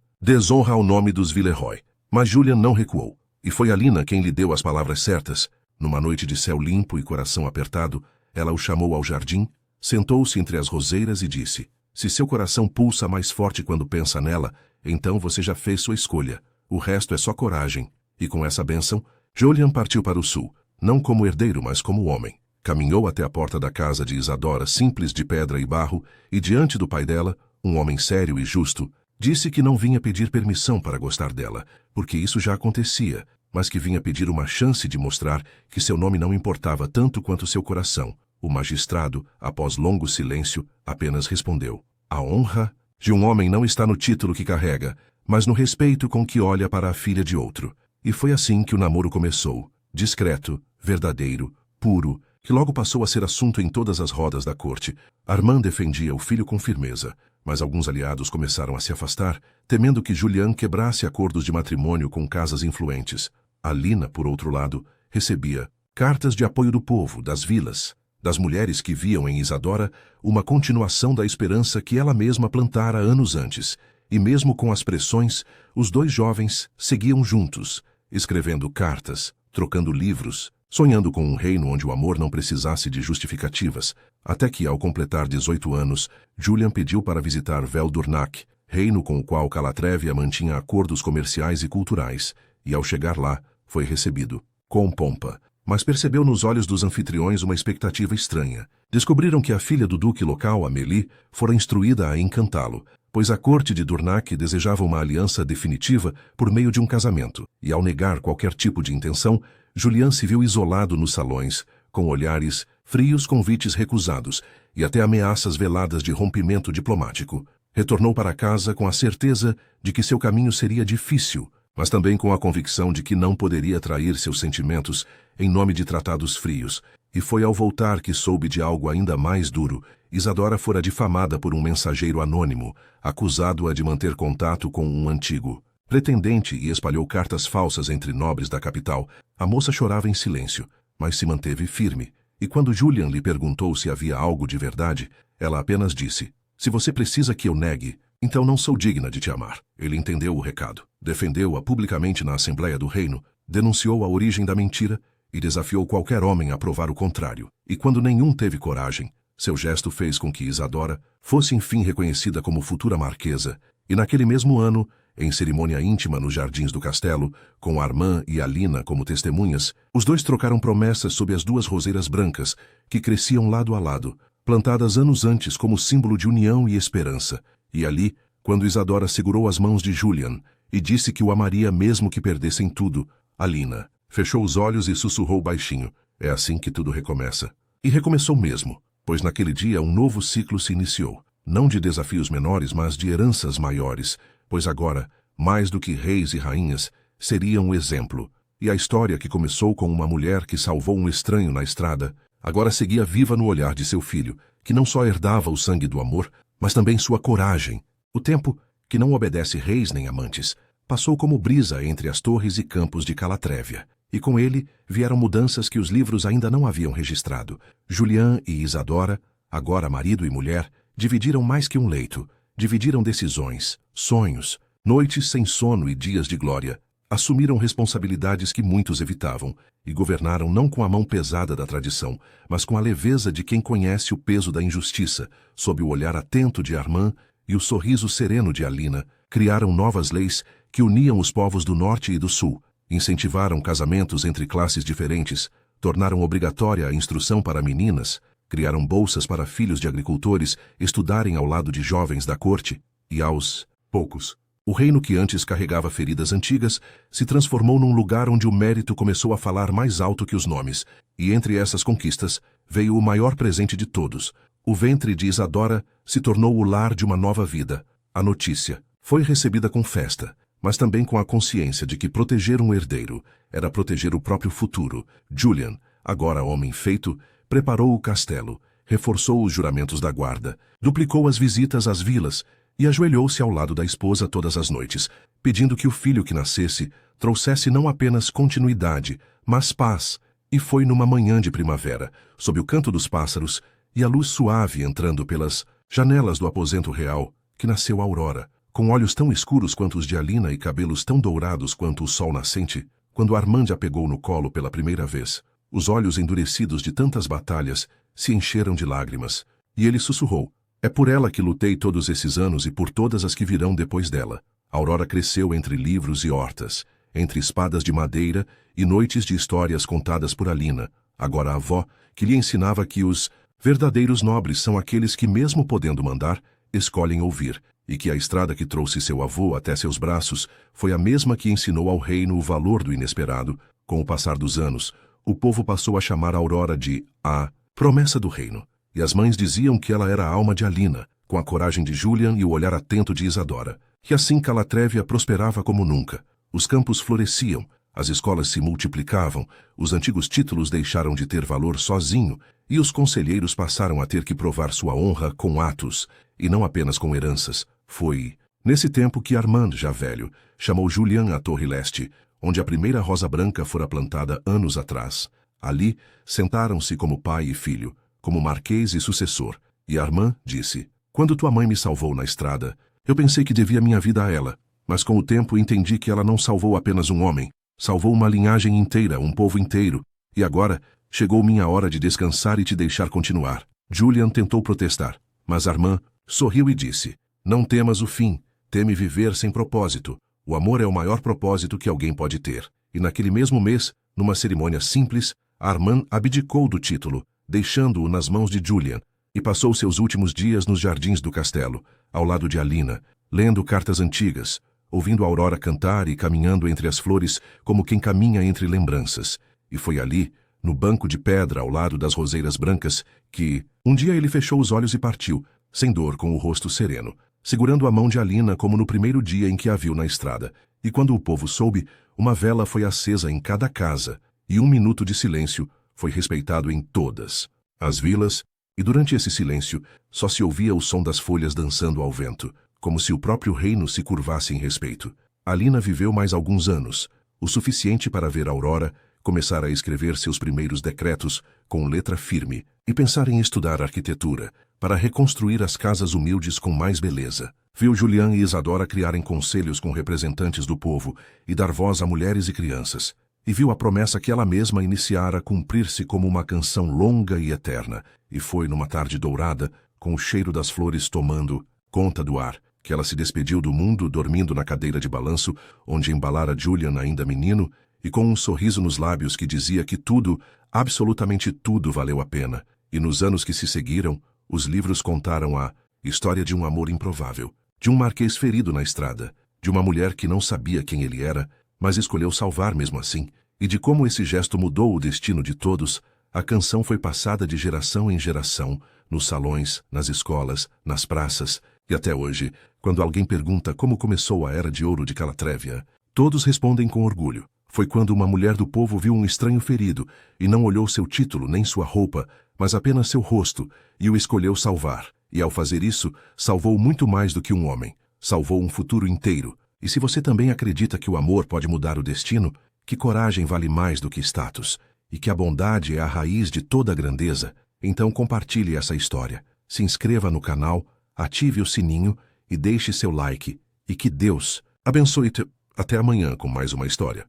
desonra ao nome dos Villeroy. Mas Julian não recuou, e foi Alina quem lhe deu as palavras certas. Numa noite de céu limpo e coração apertado, ela o chamou ao jardim, sentou-se entre as roseiras e disse: "Se seu coração pulsa mais forte quando pensa nela, então você já fez sua escolha. O resto é só coragem." E com essa bênção, Julian partiu para o sul, não como herdeiro, mas como homem. Caminhou até a porta da casa de Isadora, simples de pedra e barro, e diante do pai dela, um homem sério e justo, disse que não vinha pedir permissão para gostar dela, porque isso já acontecia, mas que vinha pedir uma chance de mostrar que seu nome não importava tanto quanto seu coração. O magistrado, após longo silêncio, apenas respondeu: "A honra de um homem não está no título que carrega, mas no respeito com que olha para a filha de outro." E foi assim que o namoro começou, discreto, verdadeiro, puro, que logo passou a ser assunto em todas as rodas da corte. Armand defendia o filho com firmeza, mas alguns aliados começaram a se afastar, temendo que Julian quebrasse acordos de matrimônio com casas influentes. Alina, por outro lado, recebia cartas de apoio do povo, das vilas, das mulheres que viam em Isadora uma continuação da esperança que ela mesma plantara anos antes. E mesmo com as pressões, os dois jovens seguiam juntos, escrevendo cartas, trocando livros, sonhando com um reino onde o amor não precisasse de justificativas, até que, ao completar 18 anos, Julian pediu para visitar Vel-Durnac, reino com o qual Calatrévia mantinha acordos comerciais e culturais, e ao chegar lá, foi recebido com pompa. Mas percebeu nos olhos dos anfitriões uma expectativa estranha. Descobriram que a filha do duque local, Amélie, fora instruída a encantá-lo, pois a corte de Durnac desejava uma aliança definitiva por meio de um casamento, e ao negar qualquer tipo de intenção, Julian se viu isolado nos salões, com olhares, frios convites recusados e até ameaças veladas de rompimento diplomático. Retornou para casa com a certeza de que seu caminho seria difícil, mas também com a convicção de que não poderia trair seus sentimentos em nome de tratados frios, e foi ao voltar que soube de algo ainda mais duro. Isadora fora difamada por um mensageiro anônimo, acusado-a de manter contato com um antigo pretendente e espalhou cartas falsas entre nobres da capital. A moça chorava em silêncio, mas se manteve firme, e quando Julian lhe perguntou se havia algo de verdade, ela apenas disse: "Se você precisa que eu negue, então não sou digna de te amar." Ele entendeu o recado, defendeu-a publicamente na Assembleia do Reino, denunciou a origem da mentira e desafiou qualquer homem a provar o contrário. E quando nenhum teve coragem, seu gesto fez com que Isadora fosse enfim reconhecida como futura marquesa, e naquele mesmo ano, em cerimônia íntima nos jardins do castelo, com Armand e Alina como testemunhas, os dois trocaram promessas sob as duas roseiras brancas, que cresciam lado a lado, plantadas anos antes como símbolo de união e esperança. E ali, quando Isadora segurou as mãos de Julian e disse que o amaria mesmo que perdessem tudo, Alina fechou os olhos e sussurrou baixinho: "É assim que tudo recomeça." E recomeçou mesmo, pois naquele dia um novo ciclo se iniciou, não de desafios menores, mas de heranças maiores, pois agora, mais do que reis e rainhas, seriam um exemplo. E a história que começou com uma mulher que salvou um estranho na estrada, agora seguia viva no olhar de seu filho, que não só herdava o sangue do amor, mas também sua coragem. O tempo, que não obedece reis nem amantes, passou como brisa entre as torres e campos de Calatrévia, e com ele vieram mudanças que os livros ainda não haviam registrado. Julian e Isadora, agora marido e mulher, dividiram mais que um leito, dividiram decisões, sonhos, noites sem sono e dias de glória, assumiram responsabilidades que muitos evitavam e governaram não com a mão pesada da tradição, mas com a leveza de quem conhece o peso da injustiça, sob o olhar atento de Armand e o sorriso sereno de Alina. Criaram novas leis que uniam os povos do norte e do sul, incentivaram casamentos entre classes diferentes, tornaram obrigatória a instrução para meninas, criaram bolsas para filhos de agricultores estudarem ao lado de jovens da corte, e aos poucos, o reino que antes carregava feridas antigas se transformou num lugar onde o mérito começou a falar mais alto que os nomes, e entre essas conquistas veio o maior presente de todos. O ventre de Isadora se tornou o lar de uma nova vida. A notícia foi recebida com festa, mas também com a consciência de que proteger um herdeiro era proteger o próprio futuro. Julian, agora homem feito, preparou o castelo, reforçou os juramentos da guarda, duplicou as visitas às vilas e ajoelhou-se ao lado da esposa todas as noites, pedindo que o filho que nascesse trouxesse não apenas continuidade, mas paz. E foi numa manhã de primavera, sob o canto dos pássaros e a luz suave entrando pelas janelas do aposento real, que nasceu Aurora, com olhos tão escuros quanto os de Alina e cabelos tão dourados quanto o sol nascente. Quando Armand a pegou no colo pela primeira vez, os olhos endurecidos de tantas batalhas se encheram de lágrimas, e ele sussurrou: "É por ela que lutei todos esses anos e por todas as que virão depois dela." Aurora cresceu entre livros e hortas, entre espadas de madeira e noites de histórias contadas por Alina, agora a avó, que lhe ensinava que os verdadeiros nobres são aqueles que, mesmo podendo mandar, escolhem ouvir, e que a estrada que trouxe seu avô até seus braços foi a mesma que ensinou ao reino o valor do inesperado. Com o passar dos anos, o povo passou a chamar Aurora de a promessa do reino, e as mães diziam que ela era a alma de Alina, com a coragem de Julian e o olhar atento de Isadora. E assim Calatrévia prosperava como nunca. Os campos floresciam, as escolas se multiplicavam, os antigos títulos deixaram de ter valor sozinho, e os conselheiros passaram a ter que provar sua honra com atos, e não apenas com heranças. Foi nesse tempo que Armand, já velho, chamou Julian à Torre Leste, onde a primeira rosa branca fora plantada anos atrás. Ali, sentaram-se como pai e filho, como marquês e sucessor, e Armand disse: "Quando tua mãe me salvou na estrada, eu pensei que devia minha vida a ela, mas com o tempo entendi que ela não salvou apenas um homem, salvou uma linhagem inteira, um povo inteiro, e agora chegou minha hora de descansar e te deixar continuar." Julian tentou protestar, mas Armand sorriu e disse: "Não temas o fim, teme viver sem propósito. O amor é o maior propósito que alguém pode ter." E naquele mesmo mês, numa cerimônia simples, Armand abdicou do título, deixando-o nas mãos de Julian, e passou seus últimos dias nos jardins do castelo, ao lado de Alina, lendo cartas antigas, ouvindo a aurora cantar e caminhando entre as flores como quem caminha entre lembranças. E foi ali, no banco de pedra ao lado das roseiras brancas, que um dia ele fechou os olhos e partiu, sem dor, com o rosto sereno. segurando a mão de Alina como no primeiro dia em que a viu na estrada. E quando o povo soube, uma vela foi acesa em cada casa, e 1 minuto de silêncio foi respeitado em todas as vilas, e durante esse silêncio só se ouvia o som das folhas dançando ao vento, como se o próprio reino se curvasse em respeito. Alina viveu mais alguns anos, o suficiente para ver Aurora começar a escrever seus primeiros decretos com letra firme e pensar em estudar arquitetura para reconstruir as casas humildes com mais beleza. Viu Julian e Isadora criarem conselhos com representantes do povo e dar voz a mulheres e crianças. E viu a promessa que ela mesma iniciara cumprir-se como uma canção longa e eterna. E foi numa tarde dourada, com o cheiro das flores tomando conta do ar, que ela se despediu do mundo dormindo na cadeira de balanço, onde embalara Julian ainda menino, e com um sorriso nos lábios que dizia que tudo, absolutamente tudo valeu a pena. E nos anos que se seguiram, os livros contaram a história de um amor improvável, de um marquês ferido na estrada, de uma mulher que não sabia quem ele era, mas escolheu salvar mesmo assim, e de como esse gesto mudou o destino de todos. A canção foi passada de geração em geração, nos salões, nas escolas, nas praças, e até hoje, quando alguém pergunta como começou a Era de Ouro de Calatrava, todos respondem com orgulho. Foi quando uma mulher do povo viu um estranho ferido, e não olhou seu título nem sua roupa, mas apenas seu rosto, e o escolheu salvar. E ao fazer isso, salvou muito mais do que um homem. Salvou um futuro inteiro. E se você também acredita que o amor pode mudar o destino, que coragem vale mais do que status, e que a bondade é a raiz de toda a grandeza, então compartilhe essa história. Se inscreva no canal, ative o sininho e deixe seu like. E que Deus abençoe-te. Até amanhã com mais uma história.